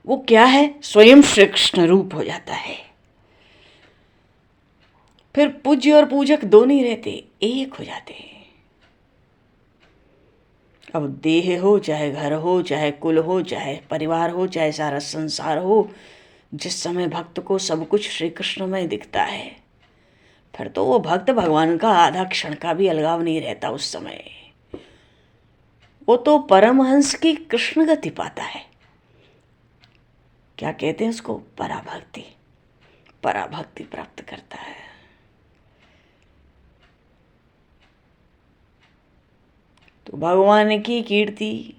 वो क्या है? स्वयं श्री कृष्ण रूप हो जाता है। फिर पूज्य और पूजक दो नहीं रहते, एक हो जाते हैं। अब देह हो, चाहे घर हो, चाहे कुल हो, चाहे परिवार हो, चाहे सारा संसार हो, जिस समय भक्त को सब कुछ श्री कृष्ण में दिखता है, फिर तो वो भक्त भगवान का आधा क्षण का भी अलगाव नहीं रहता उस समय। वो तो परमहंस की कृष्ण गति पाता है। क्या कहते हैं उसको? पराभक्ति। पराभक्ति प्राप्त करता है। तो भगवान की कीर्ति,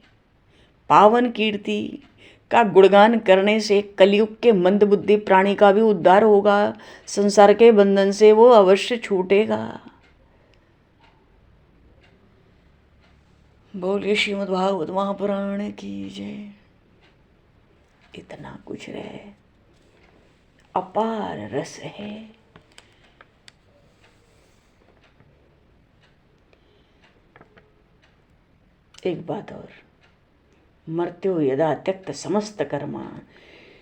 पावन कीर्ति का गुणगान करने से कलयुग के मंदबुद्धि प्राणी का भी उद्धार होगा, संसार के बंधन से वो अवश्य छूटेगा। बोलिए श्रीमद् भागवत महापुराण की जय। इतना कुछ रहे, अपार रस है। एक बात और, मर्त्यो यदा त्यक्त समस्त कर्मा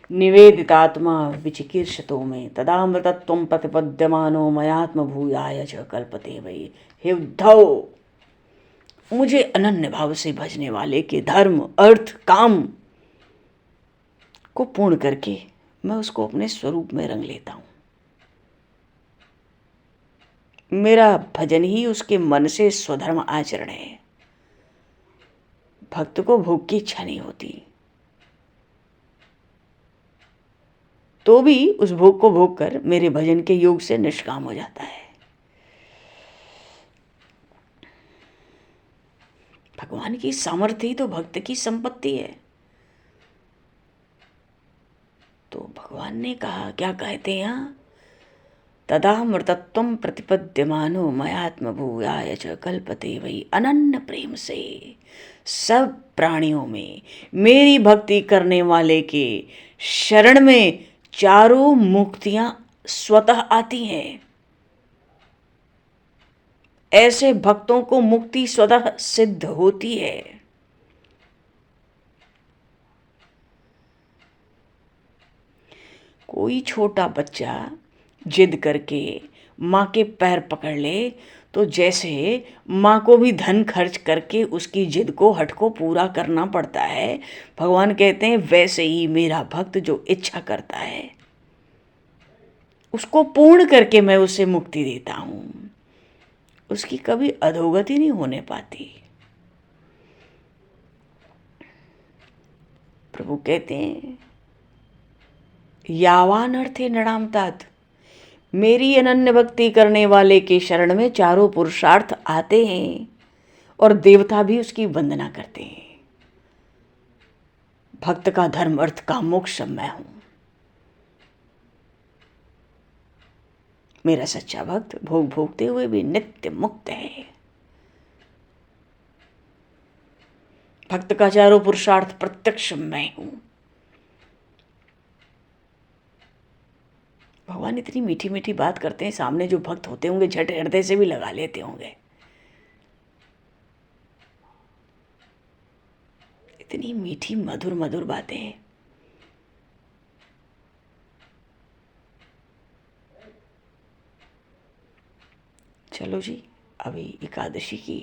निवेदितात्मा विचिकीर्षतो में तदामृतत्वं प्रतिपद्यमानो मयात्म भूयाय च कल्पते वै। हे उद्धव, मुझे अनन्य भाव से भजने वाले के धर्म, अर्थ, काम को पूर्ण करके मैं उसको अपने स्वरूप में रंग लेता हूँ। मेरा भजन ही उसके मन से स्वधर्म आचरण है। भक्त को भोग की इच्छा नहीं होती, तो भी उस भोग को भोग कर मेरे भजन के योग से निष्काम हो जाता है। भगवान की सामर्थ्य ही तो भक्त की संपत्ति है। तो भगवान ने कहा, क्या कहते हैं यहाँ? तदामृतत्वं प्रतिपद्यमानो मयात्म भूयाय च कल्पते वै। अनन्य प्रेम से सब प्राणियों में मेरी भक्ति करने वाले के शरण में चारों मुक्तियां स्वतः आती हैं। ऐसे भक्तों को मुक्ति स्वतः सिद्ध होती है। कोई छोटा बच्चा जिद करके माँ के पैर पकड़ ले तो जैसे माँ को भी धन खर्च करके उसकी जिद को, हठ को पूरा करना पड़ता है, भगवान कहते हैं वैसे ही मेरा भक्त जो इच्छा करता है उसको पूर्ण करके मैं उसे मुक्ति देता हूँ। उसकी कभी अधोगति नहीं होने पाती। प्रभु कहते हैं यावान अर्थे नृणाम तात, मेरी अनन्य भक्ति करने वाले के शरण में चारों पुरुषार्थ आते हैं और देवता भी उसकी वंदना करते हैं। भक्त का धर्म, अर्थ, काम, मोक्ष सब मैं हूं। मेरा सच्चा भक्त भोग भोगते हुए भी नित्य मुक्त है। भक्त का चारों पुरुषार्थ प्रत्यक्ष मैं हूं। भगवान इतनी मीठी मीठी बात करते हैं, सामने जो भक्त होते होंगे झट हृदय से भी लगा लेते होंगे। इतनी मीठी मधुर मधुर बातें। चलो जी, अभी एकादशी की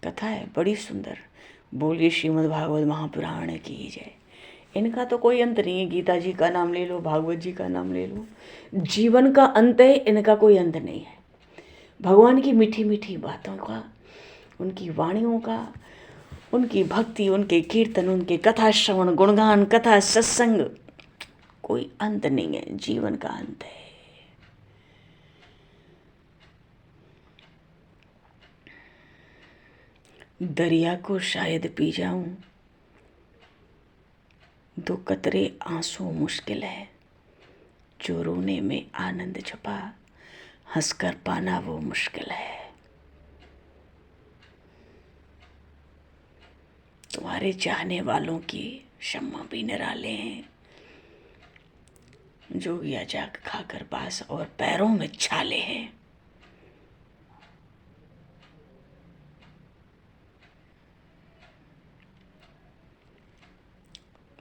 कथा है, बड़ी सुंदर। बोलिए श्रीमद् भागवत महापुराण की जय। इनका तो कोई अंत नहीं है। गीता जी का नाम ले लो, भागवत जी का नाम ले लो, जीवन का अंत है, इनका कोई अंत नहीं है। भगवान की मीठी मीठी बातों का, उनकी वाणियों का, उनकी भक्ति, उनके कीर्तन, उनके कथा श्रवण, गुणगान, कथा, सत्संग, कोई अंत नहीं है। जीवन का अंत है। दरिया को शायद पी जाऊं, दो कतरे आंसू मुश्किल है, जो रोने में आनंद छुपा, हंसकर पाना वो मुश्किल है। तुम्हारे चाहने वालों की क्षमा भी निराले हैं, जोगिया जाग खाकर बास और पैरों में छाले हैं।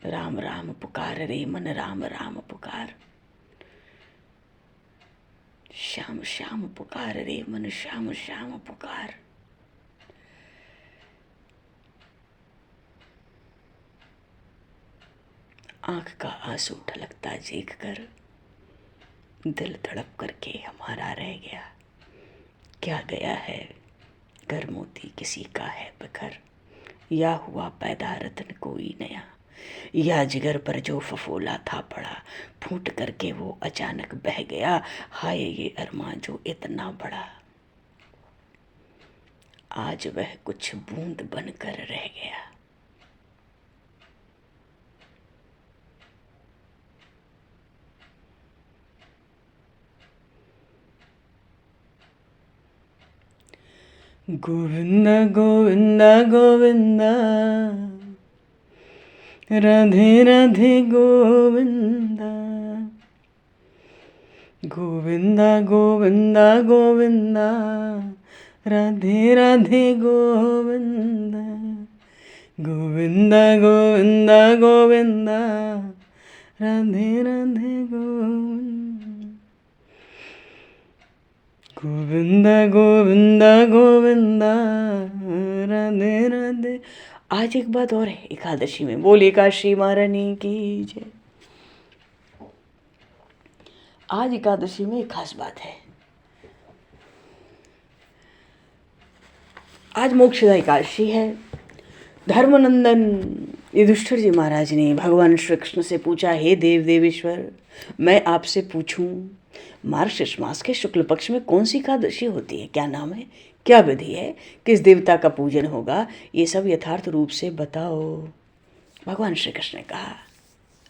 राम राम पुकार रे मन, राम राम पुकार, श्याम श्याम पुकार रे मन, श्याम श्याम पुकार। आंख का आंसू ढलकता देख कर दिल धड़क करके हमारा रह गया। क्या गया है घर मोती किसी का है बिखर, या हुआ पैदा रत्न कोई नया, या जिगर पर जो फफोला था पड़ा, फूट करके वो अचानक बह गया। हाय ये अरमां जो इतना बड़ा, आज वह कुछ बूंद बनकर रह गया। गोविंदा गोविंदा गोविंदा, राधे राधे गोविंदा, गोविंदा गोविंदा गोविंदा, राधे राधे गोविंदा, गोविंदा गोविंदा गोविंदा, राधे राधे गोविंदा, गोविंदा गोविंदा गोविंदा, राधे राधे। आज एक बात और है एकादशी में, बोलिए काशी महारानी की जय। आज एकादशी में एक खास बात है। आज मोक्षदा एकादशी है। धर्मनंदन युधिष्ठिर जी महाराज ने भगवान श्री कृष्ण से पूछा, हे देव देवेश्वर, मैं आपसे पूछूं मार्गशीर्ष मास के शुक्ल पक्ष में कौन सी एकादशी होती है, क्या नाम है, क्या विधि है, किस देवता का पूजन होगा, ये सब यथार्थ रूप से बताओ। भगवान श्री कृष्ण ने कहा,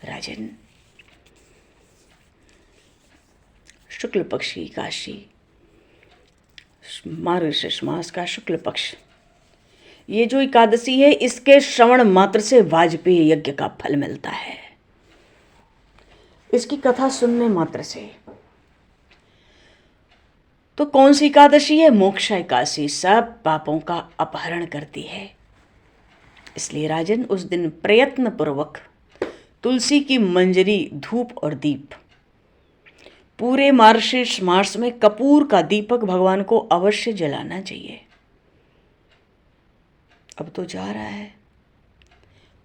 राजन, शुक्ल पक्ष की एकादशी, मार्गशीर्ष मास का शुक्ल पक्ष, ये जो एकादशी है, इसके श्रवण मात्र से वाजपेयी यज्ञ का फल मिलता है। इसकी कथा सुनने मात्र से। तो कौन सी एकादशी है? मोक्षा एकादशी, सब पापों का अपहरण करती है। इसलिए राजन, उस दिन प्रयत्न पूर्वक तुलसी की मंजरी, धूप और दीप, पूरे मार्गशीर्ष मास में कपूर का दीपक भगवान को अवश्य जलाना चाहिए। अब तो जा रहा है।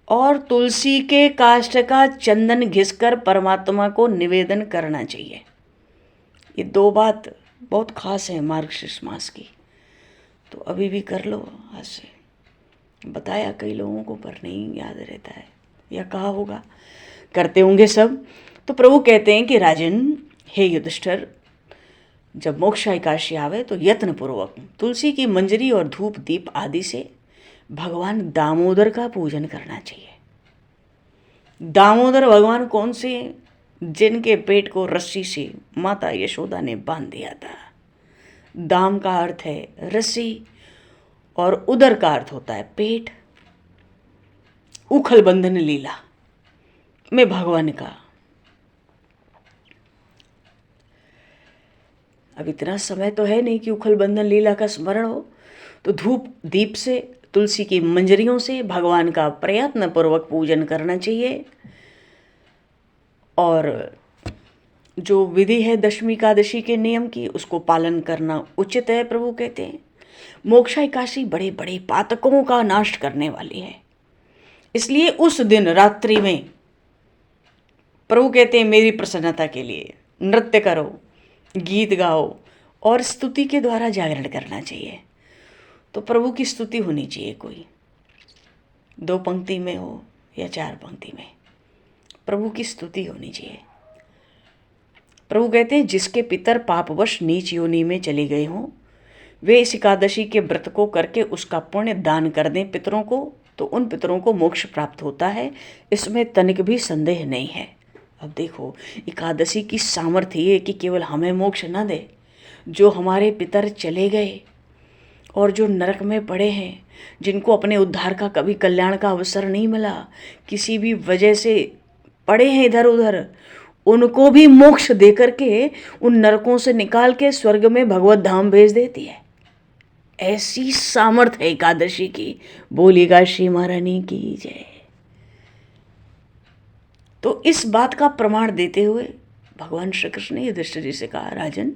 और तुलसी के काष्ठ का चंदन घिसकर परमात्मा को निवेदन करना चाहिए। ये दो बात बहुत खास है मार्गशीर्ष मास की, तो अभी भी कर लो आज से। बताया कई लोगों को पर नहीं याद रहता है, या कहा होगा, करते होंगे सब। तो प्रभु कहते हैं कि राजन, हे युधिष्ठिर, जब मोक्षा एकादशी आवे तो यत्न पूर्वक तुलसी की मंजरी और धूप दीप आदि से भगवान दामोदर का पूजन करना चाहिए। दामोदर भगवान कौन से? जिनके पेट को रस्सी से माता यशोदा ने बांध दिया था। दाम का अर्थ है रस्सी और उदर का अर्थ होता है पेट। उखल बंधन लीला में भगवान का, अब इतना समय तो है नहीं कि उखल बंधन लीला का स्मरण हो, तो धूप दीप से, तुलसी की मंजरियों से भगवान का प्रयत्न पूर्वक पूजन करना चाहिए। और जो विधि है दशमी एकादशी के नियम की, उसको पालन करना उचित है। प्रभु कहते हैं मोक्षा एकादशी बड़े बड़े पातकों का नाश करने वाली है। इसलिए उस दिन रात्रि में प्रभु कहते हैं मेरी प्रसन्नता के लिए नृत्य करो, गीत गाओ और स्तुति के द्वारा जागरण करना चाहिए। तो प्रभु की स्तुति होनी चाहिए, कोई 2 पंक्ति में हो या 4 पंक्ति में, प्रभु की स्तुति होनी चाहिए। प्रभु कहते हैं जिसके पितर पापवश नीच योनि में चले गए हों, वे इस एकादशी के व्रत को करके उसका पुण्य दान कर दें पितरों को, तो उन पितरों को मोक्ष प्राप्त होता है। इसमें तनिक भी संदेह नहीं है। अब देखो, एकादशी की सामर्थ्य ये कि केवल हमें मोक्ष न दे, जो हमारे पितर चले गए और जो नरक में पड़े हैं, जिनको अपने उद्धार का कभी कल्याण का अवसर नहीं मिला, किसी भी वजह से पड़े हैं इधर उधर, उनको भी मोक्ष दे करके उन नरकों से निकाल के स्वर्ग में भगवत धाम भेज देती है। ऐसी सामर्थ्य है एकादशी की। बोलिएगा श्री महारानी की जय। तो इस बात का प्रमाण देते हुए भगवान श्री कृष्ण ने युधिष्ठिर जी से कहा, राजन,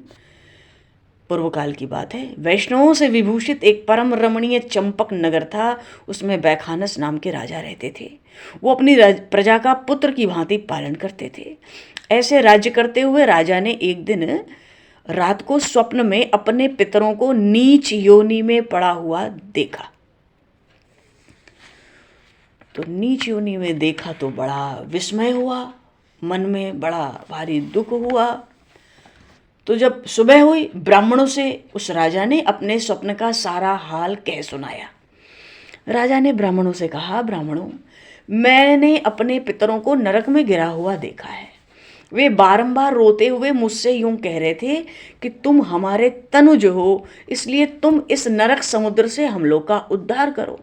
पूर्व काल की बात है। वैष्णवों से विभूषित एक परम रमणीय चंपक नगर था। उसमें बैखानस नाम के राजा रहते थे। वो अपनी प्रजा का पुत्र की भांति पालन करते थे। ऐसे राज्य करते हुए राजा ने एक दिन रात को स्वप्न में अपने पितरों को नीच योनि में पड़ा हुआ देखा। तो नीच योनि में देखा तो बड़ा विस्मय हुआ, मन में बड़ा भारी दुख हुआ। तो जब सुबह हुई, ब्राह्मणों से उस राजा ने अपने स्वप्न का सारा हाल कह सुनाया। राजा ने ब्राह्मणों से कहा, ब्राह्मणों, मैंने अपने पितरों को नरक में गिरा हुआ देखा है। वे बारंबार रोते हुए मुझसे यूं कह रहे थे कि तुम हमारे तनुज हो, इसलिए तुम इस नरक समुद्र से हम लोग का उद्धार करो।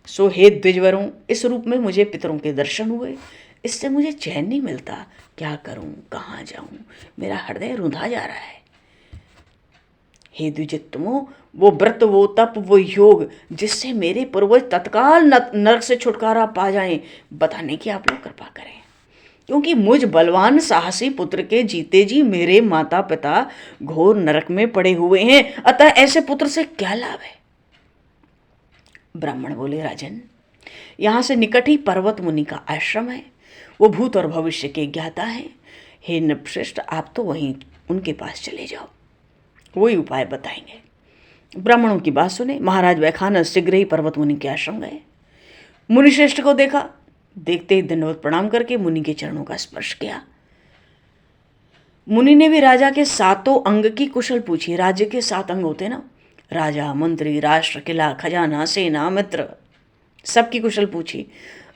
सो हे द्विजवरों, इस रूप में मुझे पितरों के दर्शन हुए, इससे मुझे चैन नहीं मिलता। क्या करूं, कहाँ जाऊं, मेरा हृदय रुंधा जा रहा है। हे द्विजोत्तमों, वो व्रत, वो तप, वो योग जिससे मेरे पूर्वज तत्काल नरक से छुटकारा पा जाएं, बताने की आप लोग कृपा करें। क्योंकि मुझ बलवान साहसी पुत्र के जीते जी मेरे माता पिता घोर नरक में पड़े हुए हैं, अतः ऐसे पुत्र से क्या लाभ है। ब्राह्मण बोले, राजन, यहाँ से निकट ही पर्वत मुनि का आश्रम है। वो भूत और भविष्य के ज्ञाता हैं। हे नृपश्रेष्ठ, आप तो वहीं उनके पास चले जाओ, वही उपाय बताएंगे। ब्राह्मणों की बात सुने महाराज बैखानस शीघ्र ही पर्वत मुनि के आश्रम गए। मुनिश्रेष्ठ को देखा, देखते ही दंडवत प्रणाम करके मुनि के चरणों का स्पर्श किया। मुनि ने भी राजा के सातों अंग की कुशल पूछी। राज्य के 7 अंग होते ना, राजा, मंत्री, राष्ट्र, किला, खजाना, सेना, मित्र, सबकी कुशल पूछी।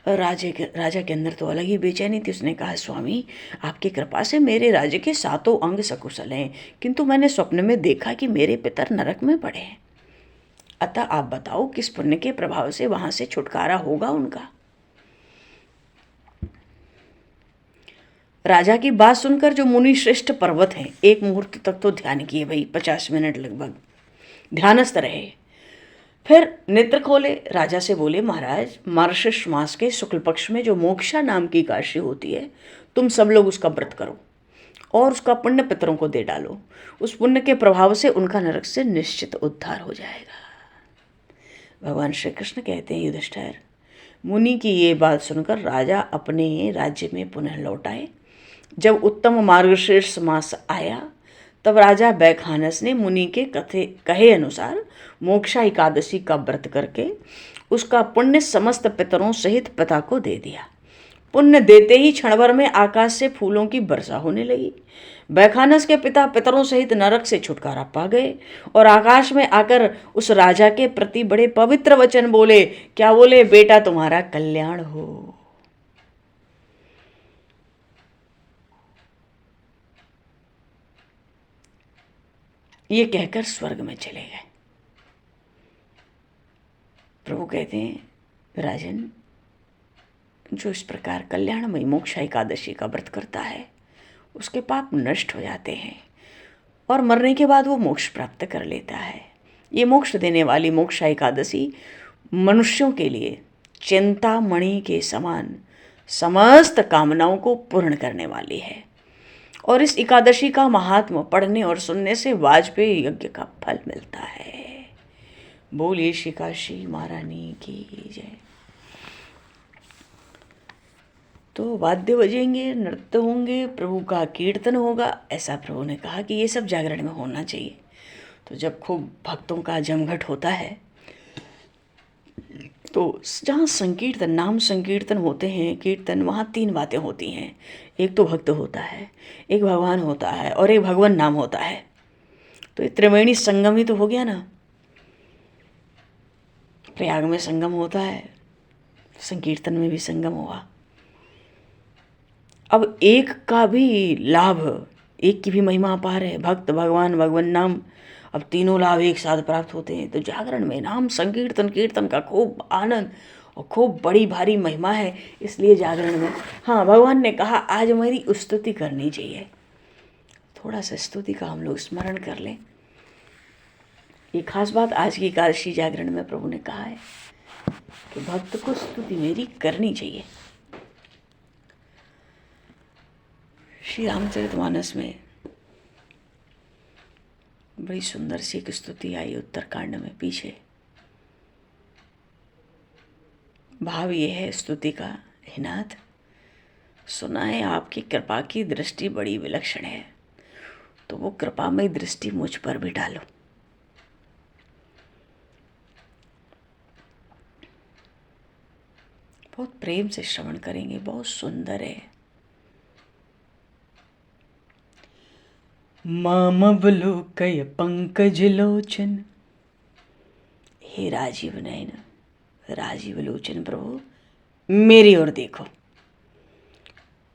राजा के अंदर तो अलग ही बेचैनी थी। उसने कहा, स्वामी, आपकी कृपा से मेरे राज्य के 7 अंग सकुशल हैं, किंतु मैंने स्वप्न में देखा कि मेरे पितर नरक में पड़े हैं। अतः आप बताओ किस पुण्य के प्रभाव से वहां से छुटकारा होगा उनका। राजा की बात सुनकर जो मुनि श्रेष्ठ पर्वत हैं, एक मुहूर्त तक तो ध्यान किए भाई, 50 मिनट लगभग ध्यानस्थ रहे। फिर नेत्र खोले, राजा से बोले, महाराज, मार्गशीर्ष मास के शुक्ल पक्ष में जो मोक्षा नाम की एकादशी होती है, तुम सब लोग उसका व्रत करो और उसका पुण्य पितरों को दे डालो। उस पुण्य के प्रभाव से उनका नरक से निश्चित उद्धार हो जाएगा। भगवान श्री कृष्ण कहते हैं, युधिष्ठिर, मुनि की ये बात सुनकर राजा अपने राज्य में पुनः लौट आए। जब उत्तम मार्गशीर्ष मास आया, तब राजा बैखानस ने मुनि के कहे अनुसार मोक्षा एकादशी का व्रत करके उसका पुण्य समस्त पितरों सहित पिता को दे दिया। पुण्य देते ही क्षण भर में आकाश से फूलों की वर्षा होने लगी। बैखानस के पिता पितरों सहित नरक से छुटकारा पा गए और आकाश में आकर उस राजा के प्रति बड़े पवित्र वचन बोले। क्या बोले? बेटा, तुम्हारा कल्याण हो। ये कहकर स्वर्ग में चले गए। प्रभु कहते हैं, राजन, जो इस प्रकार कल्याणमयी मोक्षा एकादशी का व्रत करता है, उसके पाप नष्ट हो जाते हैं और मरने के बाद वो मोक्ष प्राप्त कर लेता है। ये मोक्ष देने वाली मोक्षा एकादशी मनुष्यों के लिए चिंतामणि के समान समस्त कामनाओं को पूर्ण करने वाली है। और इस एकादशी का महात्म पढ़ने और सुनने से वाजपेयी यज्ञ का फल मिलता है। बोलिए श्री काशी महारानी की जय। तो वाद्य बजेंगे, नृत्य होंगे, प्रभु का कीर्तन होगा, ऐसा प्रभु ने कहा कि ये सब जागरण में होना चाहिए। तो जब खूब भक्तों का जमघट होता है, तो जहाँ संकीर्तन, नाम संकीर्तन होते हैं, कीर्तन, वहाँ 3 बातें होती हैं। एक तो भक्त होता है, एक भगवान होता है और एक भगवान नाम होता है। तो ये त्रिवेणी संगम ही तो हो गया ना। प्रयाग में संगम होता है, संकीर्तन में भी संगम हुआ। अब एक का भी लाभ, एक की भी महिमा अपार है। भक्त, भगवान, भगवान नाम, अब तीनों लाभ एक साथ प्राप्त होते हैं। तो जागरण में नाम संकीर्तन, कीर्तन का खूब आनंद और खूब बड़ी भारी महिमा है। इसलिए जागरण में, हाँ, भगवान ने कहा आज मेरी स्तुति करनी चाहिए। थोड़ा सा स्तुति का हम लोग स्मरण कर लें। ये खास बात आज की एकादशी जागरण में प्रभु ने कहा है कि भक्त को स्तुति मेरी करनी चाहिए। श्री रामचरितमानस में बड़ी सुंदर सी एक स्तुति आई उत्तरकांड में पीछे। भाव ये है स्तुति का, हे नाथ, सुना है आपकी कृपा की दृष्टि बड़ी विलक्षण है, तो वो कृपामय दृष्टि मुझ पर भी डालो। बहुत प्रेम से श्रवण करेंगे, बहुत सुंदर है। मामवलोकय पंकज लोचन, हे राजीव नयन, राजीव लोचन प्रभु मेरी ओर देखो।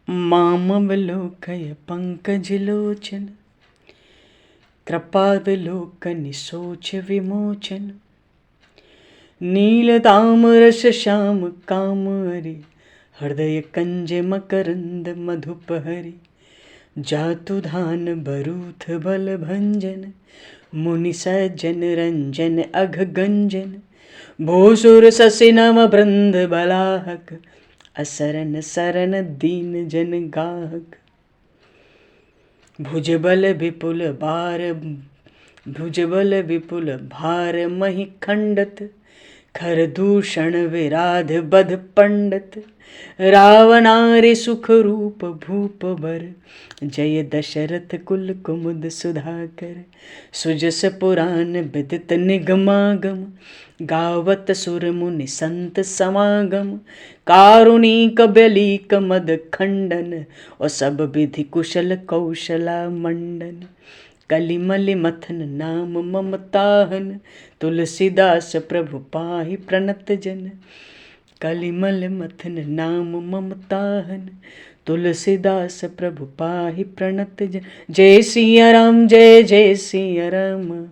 मामवलोकय पंकज लोचन, कृपावलोकन सोच विमोचन, नील तामरस श्याम कामरी, हृदय कंज मकरंद मधुपहरी, जातु धान बरूथ बल भंजन, मुनि सज्जन रंजन अघ गंजन, भूसुर ससि नव बृंद बलाहक, असरन सरन दीन जन गाहक, भुजबल विपुल भार मही खंडत, खर दूषण विराध बध पंडित, रावणारि सुख रूप भूप बर, जय दशरथ कुल कुमुद सुधाकर, सुजस पुराण विदित निगमागम, गावत सुर मुनि संत समागम, कारुणिक बलीक मद खंडन, और सब विधि कुशल कौशला मंडन, कलिमल मथन नाम ममताहन, तुलसीदास प्रभु पाहि प्रणत जन, कलिमल मथन नाम ममताहन, तुलसीदास प्रभु पाहि प्रणत जन। जय सिया राम, जय जय सिया राम,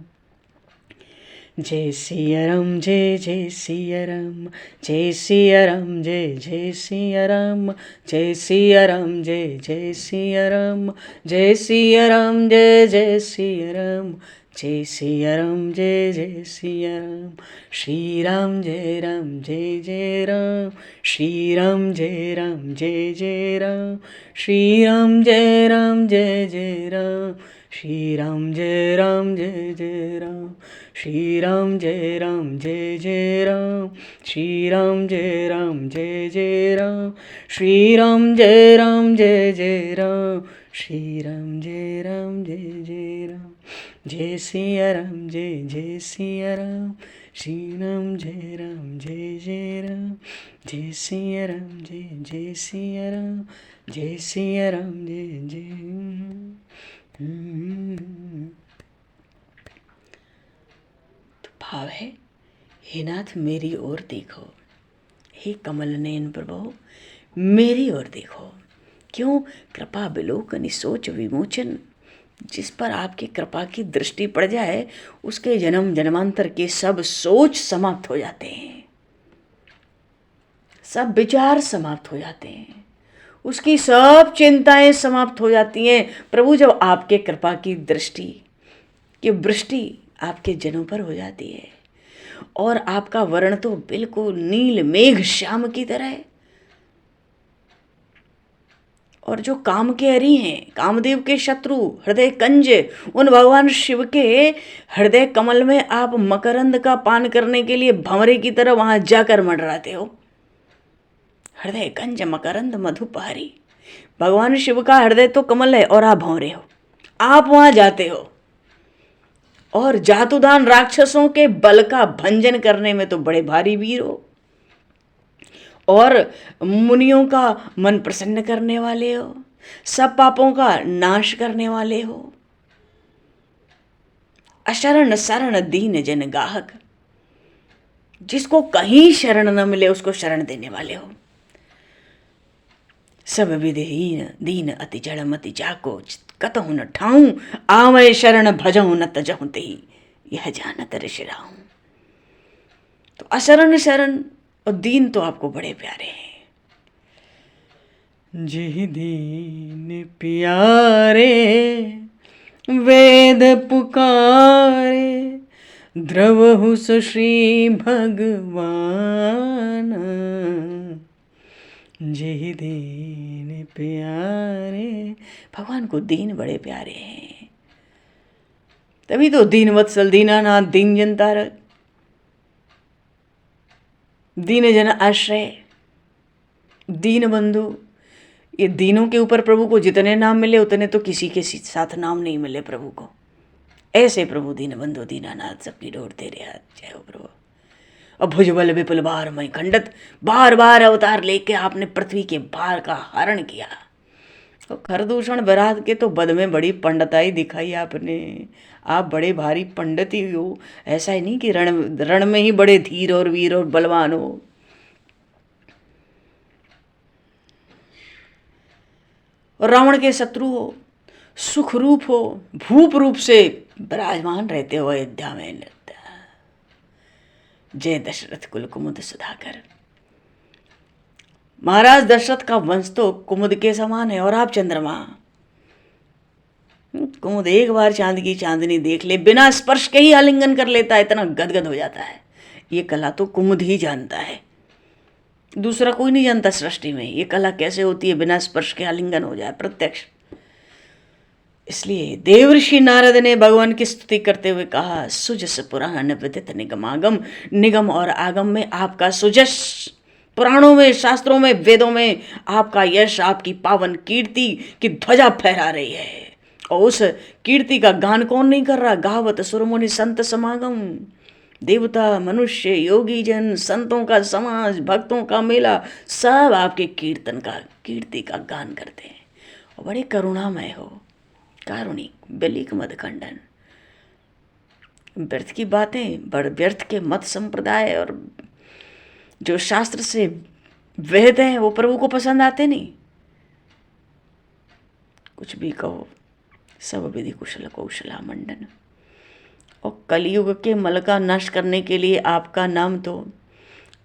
जय सिया राम, जय जय सिया राम, जय सिया राम, जय जय सिया राम, जय सिया राम, जय जय सिया राम, जय सिया राम, जय जय सिया राम, जय सिया राम, जय जय सिया राम, श्री राम जय जय राम, श्री राम जय जय राम, श्री राम जय जय राम, श्री राम जय जय राम, श्री राम जय जय राम, श्री राम जय जय राम, श्री राम जय जय राम, श्री राम जय जय राम, जय सिया राम, जय जय सिया राम, श्री राम जय जय राम, जय सिया राम, जय जय सिया राम, जय सिया राम, जय जय। तो भाव है, हे नाथ मेरी ओर देखो, हे कमल नयन प्रभु मेरी ओर देखो। क्यों? कृपा विलोकन सोच विमोचन, जिस पर आपकी कृपा की दृष्टि पड़ जाए उसके जन्म जन्मांतर के सब सोच समाप्त हो जाते हैं, सब विचार समाप्त हो जाते हैं, उसकी सब चिंताएं समाप्त हो जाती हैं। प्रभु जब आपके कृपा की दृष्टि की वृष्टि आपके जनों पर हो जाती है और आपका वर्ण तो बिल्कुल नील मेघ श्याम की तरह है, और जो काम के हरि हैं, कामदेव के शत्रु, हृदय कंज, उन भगवान शिव के हृदय कमल में आप मकरंद का पान करने के लिए भंवरे की तरह वहां जाकर मंडराते हो। हृदय कंज मकरंद मधुपहरी, भगवान शिव का हृदय तो कमल है और आप भंवरे हो, आप वहां जाते हो और जातुदान राक्षसों के बल का भंजन करने में तो बड़े भारी वीर हो, और मुनियों का मन प्रसन्न करने वाले हो, सब पापों का नाश करने वाले हो, अशरण शरण दीन जन गाहक, जिसको कहीं शरण न मिले उसको शरण देने वाले हो। सब विधिहीन दीन अति जड़ मति जाको, कतहु न ठाऊं आवै शरण भजहु न तजहु तेहि, यह जानत ऋषि राहु। तो अशरण शरण और दीन तो आपको बड़े प्यारे हैं। जिहि दीन प्यारे वेद पुकारे, द्रवहु श्री भगवान, जिहि दीन प्यारे। भगवान को दीन बड़े प्यारे हैं। तभी तो दीनवत्सल दीनानाथ दीन जनतारक, दीन जन आश्रय, दीन बंधु। ये दीनों के ऊपर प्रभु को जितने नाम मिले उतने तो किसी के साथ नाम नहीं मिले प्रभु को। ऐसे प्रभु दीन बंधु दीनानाथ सबकी डोर तेरे हाथ। जय हो प्रभु। और भुजबल विपुल भार मई खंडत, बार बार अवतार लेके आपने पृथ्वी के भार का हरण किया। तो खरदूषण बरात के तो बद में बड़ी पंडिताई दिखाई आपने। आप बड़े भारी पंडित ही हो, ऐसा ही नहीं कि रण में ही बड़े धीर और वीर और बलवान हो। और रावण के शत्रु हो, सुख रूप हो, भूप रूप से विराजमान रहते हो अयोध्या में। नृत्य जय दशरथ कुल कुमुद सुधाकर। महाराज दशरथ का वंश तो कुमुद के समान है और आप चंद्रमा। कुमुद एक बार चांद की चांदनी देख ले, बिना स्पर्श के ही आलिंगन कर लेता है, इतना गदगद हो जाता है। ये कला तो कुमुद ही जानता है, दूसरा कोई नहीं जानता सृष्टि में। ये कला कैसे होती है, बिना स्पर्श के आलिंगन हो जाए प्रत्यक्ष। इसलिए देवर्षि नारद ने भगवान की स्तुति करते हुए कहा, सुजस पुराण विदित निगमागम। निगम और आगम में आपका सुजस, पुराणों में, शास्त्रों में, वेदों में आपका यश, आपकी पावन कीर्ति की ध्वजा फहरा रही है। और उस कीर्ति का गान कौन नहीं कर रहा। गावत सुरमुनि संत समागम। देवता, मनुष्य, योगी जन, संतों का समाज, भक्तों का मेला, सब आपके कीर्तन का, कीर्ति का गान करते हैं। और बड़े करुणामय हो, कारुणिक, बेलिक मद खंडन। व्यर्थ की बातें, बड़ व्यर्थ के मत संप्रदाय और जो शास्त्र से वेद हैं वो प्रभु को पसंद आते नहीं। कुछ भी कहो, सब विधि कुशल कौशला मंडन। और कलयुग के मल का नाश करने के लिए आपका नाम तो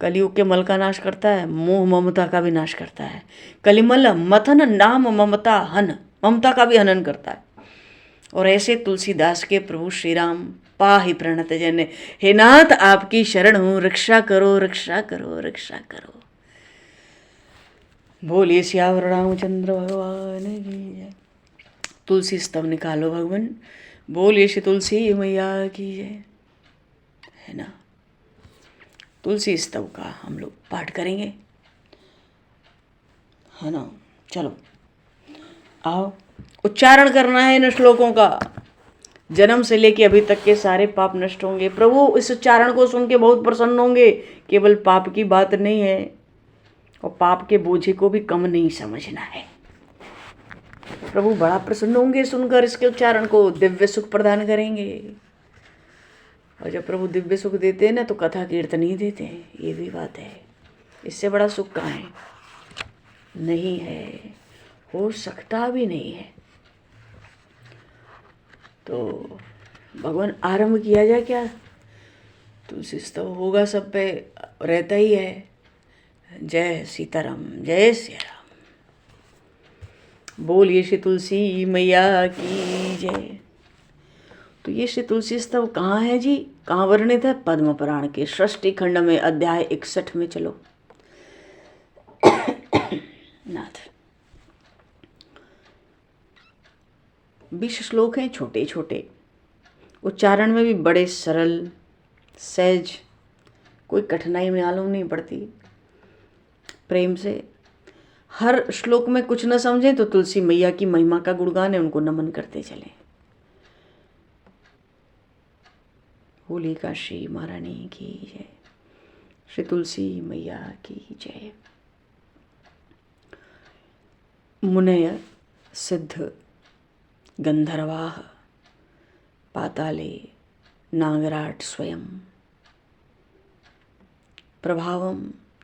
कलयुग के मल का नाश करता है, मोह ममता का भी नाश करता है। कलिमल मथन नाम ममता हन, ममता का भी हनन करता है। और ऐसे तुलसीदास के प्रभु श्री राम पाहि प्रणत जन। हे नाथ आपकी शरण हूँ, रक्षा करो रक्षा करो रक्षा करो। बोलिए सियावर रामचंद्र भगवान की जय। तुलसी स्तव निकालो भगवान, बोलिए श्री तुलसी मैया की जय। है ना, तुलसी स्तव का हम लोग पाठ करेंगे, है ना। चलो आओ, उच्चारण करना है इन श्लोकों का। जन्म से लेके अभी तक के सारे पाप नष्ट होंगे। प्रभु इस उच्चारण को सुन के बहुत प्रसन्न होंगे। केवल पाप की बात नहीं है, और पाप के बोझे को भी कम नहीं समझना है। प्रभु बड़ा प्रसन्न होंगे सुनकर इसके उच्चारण को, दिव्य सुख प्रदान करेंगे। और जब प्रभु दिव्य सुख देते हैं ना, तो कथा कीर्तन ही देते हैं। ये भी बात है, इससे बड़ा सुख कहाँ है? नहीं है, हो सकता भी नहीं है। तो भगवान आरंभ किया जाए क्या? तुलसी स्तव होगा, सब पे रहता ही है। जय सीताराम, जय सिया राम। बोलिए श्री तुलसी मैया की जय। तो ये श्री तुलसी स्तव कहाँ है जी, कहाँ वर्णित है? पद्म पुराण के षष्ठी खंड में अध्याय 61 में। चलो नाथ, 20 श्लोक हैं, छोटे छोटे, उच्चारण में भी बड़े सरल सहज, कोई कठिनाई में मालूम नहीं पड़ती। प्रेम से हर श्लोक में कुछ न समझें तो तुलसी मैया की महिमा का गुणगान है, उनको नमन करते चलें। होलिका श्री महारानी की जय, श्री तुलसी मैया की जय। मुनय सिद्ध गंधर्वाः पाताले नागराट स्वयं प्रभावं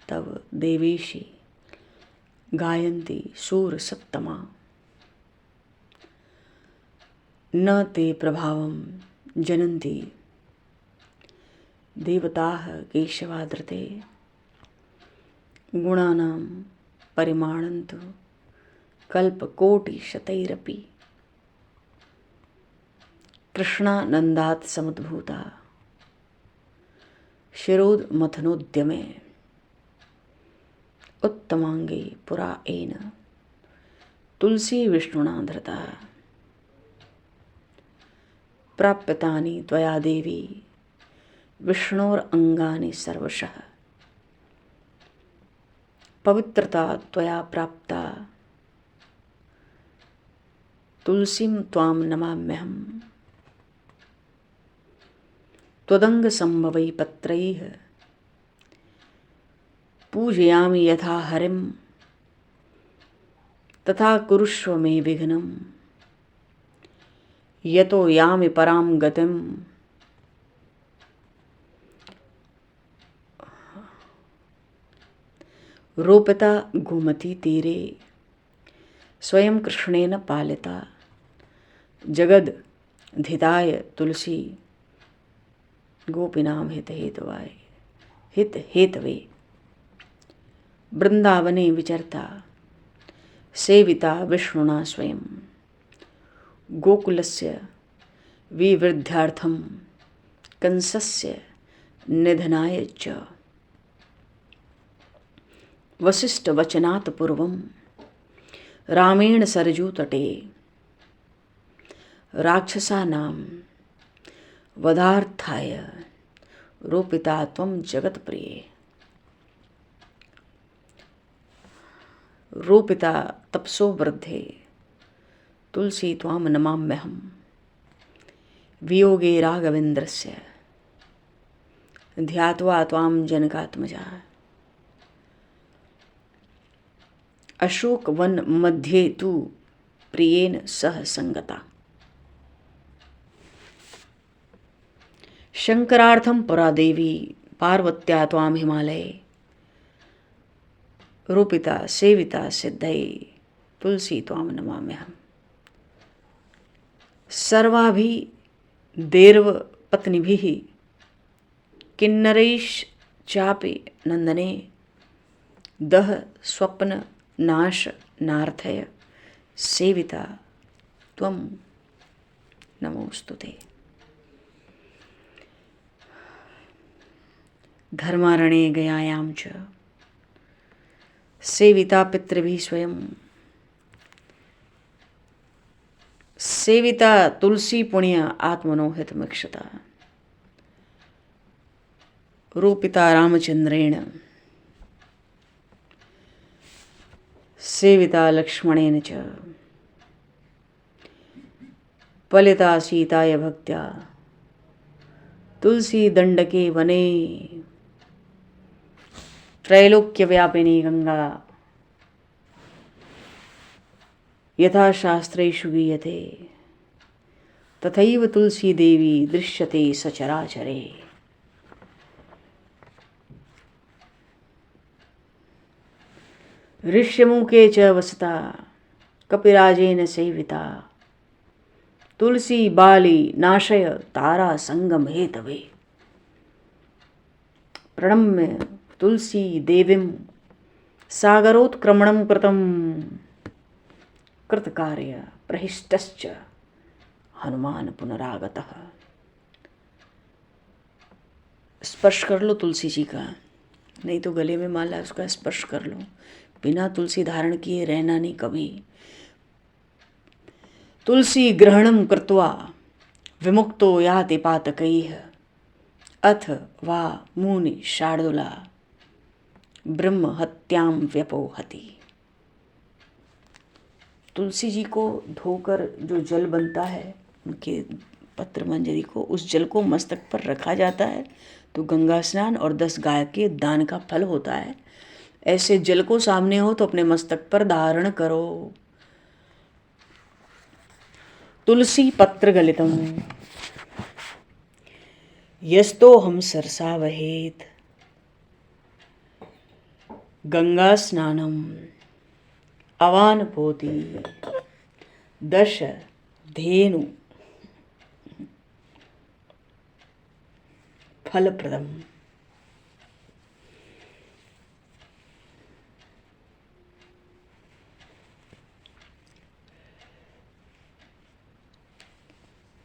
तव देवेशी गायन्ति शूर सप्तमा। न ते प्रभावं जनन्ति देवताः केशवादृते। गुणानां परिमाणन्तु कल्पकोटिशतैरपि। कृष्णानन्दात् समुद्भूता शिरोद्मथनोद्यमे। उत्तमांगे पुरा एन तुलसी विष्णुना धृता। प्राप्यतानि त्वया देवी विष्णोरंगानि सर्वशः। पवित्रता त्वया प्राप्ता तुलसीं त्वां नमाम्यहम्। त्वदंग संभवै पत्रैः पूजयामि यथा हरिं, तथा कुरुष्व मे विघ्नं, यतो यामि परां गतिम्। रोपिता गोमती तीरे स्वयं कृष्णेन पालिता, जगद्धिताय तुलसी गोपीनां हित हेतवे। वृंदावने विचरता सेविता विष्णुना स्वयं, गोकुलस्य विवृद्ध्यार्थं कंसस्य निधनाय च। वसिष्ठवचनात् पूर्वं रामेण सरजूतटे राक्षसानां वधार्थाय रोपिता त्वं जगत्प्रिये। रोपिता तपसो वृद्धे तुलसी त्वां नमाम्यहम्। वियोगे राघवेन्द्रस्य ध्यात्वा त्वां जनकात्मजा। अशोकवन मध्ये तु प्रियेण सह संगता। शंकरार्थं पुरा देवी पार्वत्या त्वां हिमालये। रूपिता सेविता सिद्धये तुलसी त्वां नमाम्यहम्। सर्वाभिदेर्व पत्नीभिः किन्नरैश्चापि नंदने, दह स्वप्न नाश नार्थय सेविता त्वं नमोस्तुते। धर्मारण्ये गयायां च सेविता पितृभिः स्वयं। सेविता तुलसी पुण्य आत्मनो हितमीक्षता। रूपिता रामचंद्रेण सेविता लक्ष्मणेन च। पलिता सीताय भक्त्या तुलसी दंडके वने। त्रैलोक्य व्यापिनी गंगा यथा शास्त्रेषु गीयते, तथैव तुलसी देवी दृश्यते सचराचरे। ऋष्यमुखे च वसता कपिराजेन सेविता। तुलसी बाली नाशय तारा संगम हेतवे। प्रणम्य तुलसी देवीं सागरोत्क्रमणं कृतं। कृतकार्य प्रहिष्टश्च हनुमान पुनरागतः। स्पर्श कर लो तुलसी जी का, नहीं तो गले में माला उसका स्पर्श कर लो। बिना तुलसी धारण किए रहना नहीं कभी। तुलसी ग्रहणं कृत्वा विमुक्तो याति पातकैः, अथ वा मुनि शार्दूला ब्रह्म हत्यां व्यपोहति। तुलसी जी को धोकर जो जल बनता है, उनके पत्र मंजरी को, उस जल को मस्तक पर रखा जाता है तो गंगा स्नान और 10 गाय के दान का फल होता है। ऐसे जल को सामने हो तो अपने मस्तक पर धारण करो। तुलसी पत्र गलितम यस्तो हम सरसा वहेत। गंगा स्नानम अवान पोती 10 धेनु फलप्रदम।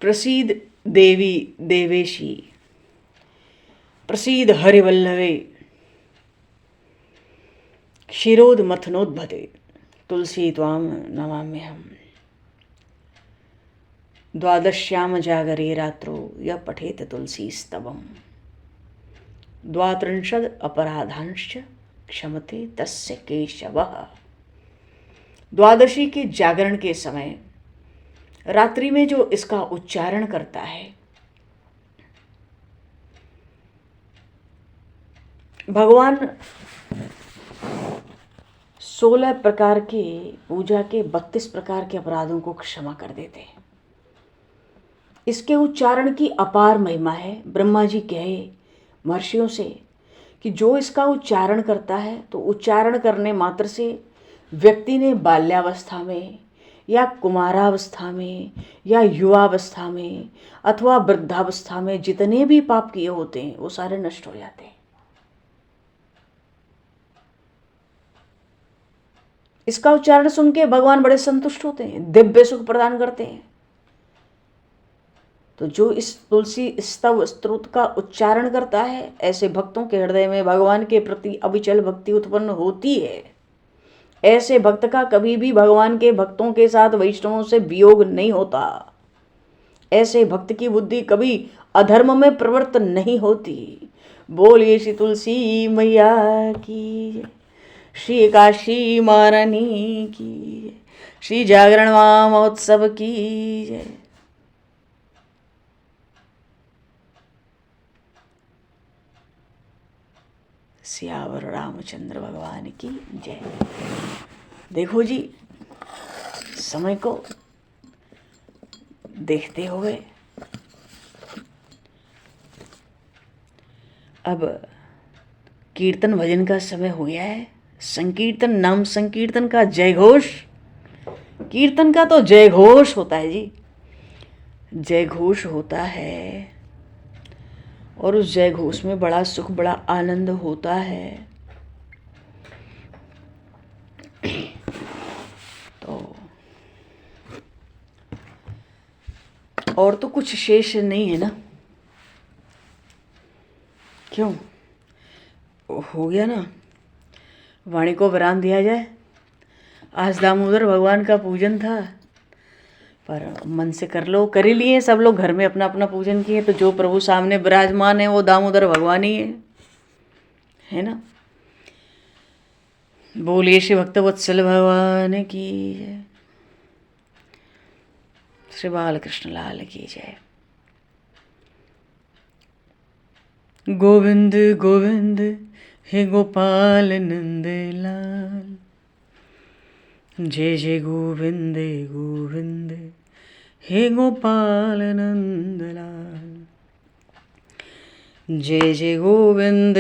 प्रसीद देवी देवेशी, प्रसीद हरिवल्लभे। क्षीरोदमथनोद्भते तुलसी त्वां नमाम्यहम्। द्वादश्याम जागरे रात्रो य पठेत तुलसी स्तवम द्वात्रिंशद अपराधांश्च क्षमते तस्य केशवः। द्वादशी के जागरण के समय रात्रि में जो इसका उच्चारण करता है, भगवान 16 प्रकार के पूजा के 32 प्रकार के अपराधों को क्षमा कर देते हैं। इसके उच्चारण की अपार महिमा है। ब्रह्मा जी कहे महर्षियों से कि जो इसका उच्चारण करता है तो उच्चारण करने मात्र से व्यक्ति ने बाल्यावस्था में या कुमारावस्था में या युवावस्था में अथवा वृद्धावस्था में जितने भी पाप किए होते हैं वो सारे नष्ट हो जाते हैं। इसका उच्चारण सुन के भगवान बड़े संतुष्ट होते हैं, दिव्य सुख प्रदान करते हैं। तो जो इस तुलसी स्तव स्तोत्र का उच्चारण करता है, ऐसे भक्तों के हृदय में भगवान के प्रति अविचल भक्ति उत्पन्न होती है। ऐसे भक्त का कभी भी भगवान के भक्तों के साथ वैष्णवों से वियोग नहीं होता। ऐसे भक्त की बुद्धि कभी अधर्म में प्रवृत्त नहीं होती। बोलिए श्री तुलसी मैया की, श्री काशी महारानी की, श्री जागरण महोत्सव की जय। सियावर रामचंद्र भगवान की जय। देखो जी, समय को देखते हुए अब कीर्तन भजन का समय हो गया है। संकीर्तन, नाम संकीर्तन का जय घोष, कीर्तन का तो जय घोष होता है जी, जय घोष होता है। और उस जय घोष में बड़ा सुख, बड़ा आनंद होता है। तो और तो कुछ शेष नहीं है ना, क्यों? हो गया ना, वाणी को विराम दिया जाए। आज दामोदर भगवान का पूजन था, पर मन से कर लो, कर ही लिए सब लोग, घर में अपना अपना पूजन किए। तो जो प्रभु सामने विराजमान है वो दामोदर भगवान ही है ना। बोलिए श्री भक्तवत्सल भगवान की जय, श्री बालकृष्ण लाल की जय। गोविंद गोविंद हे गोपाल नंद लाल, जय जय गोविंद गोविंद हे गोपाल नंद लाल, जय जय गोविंद।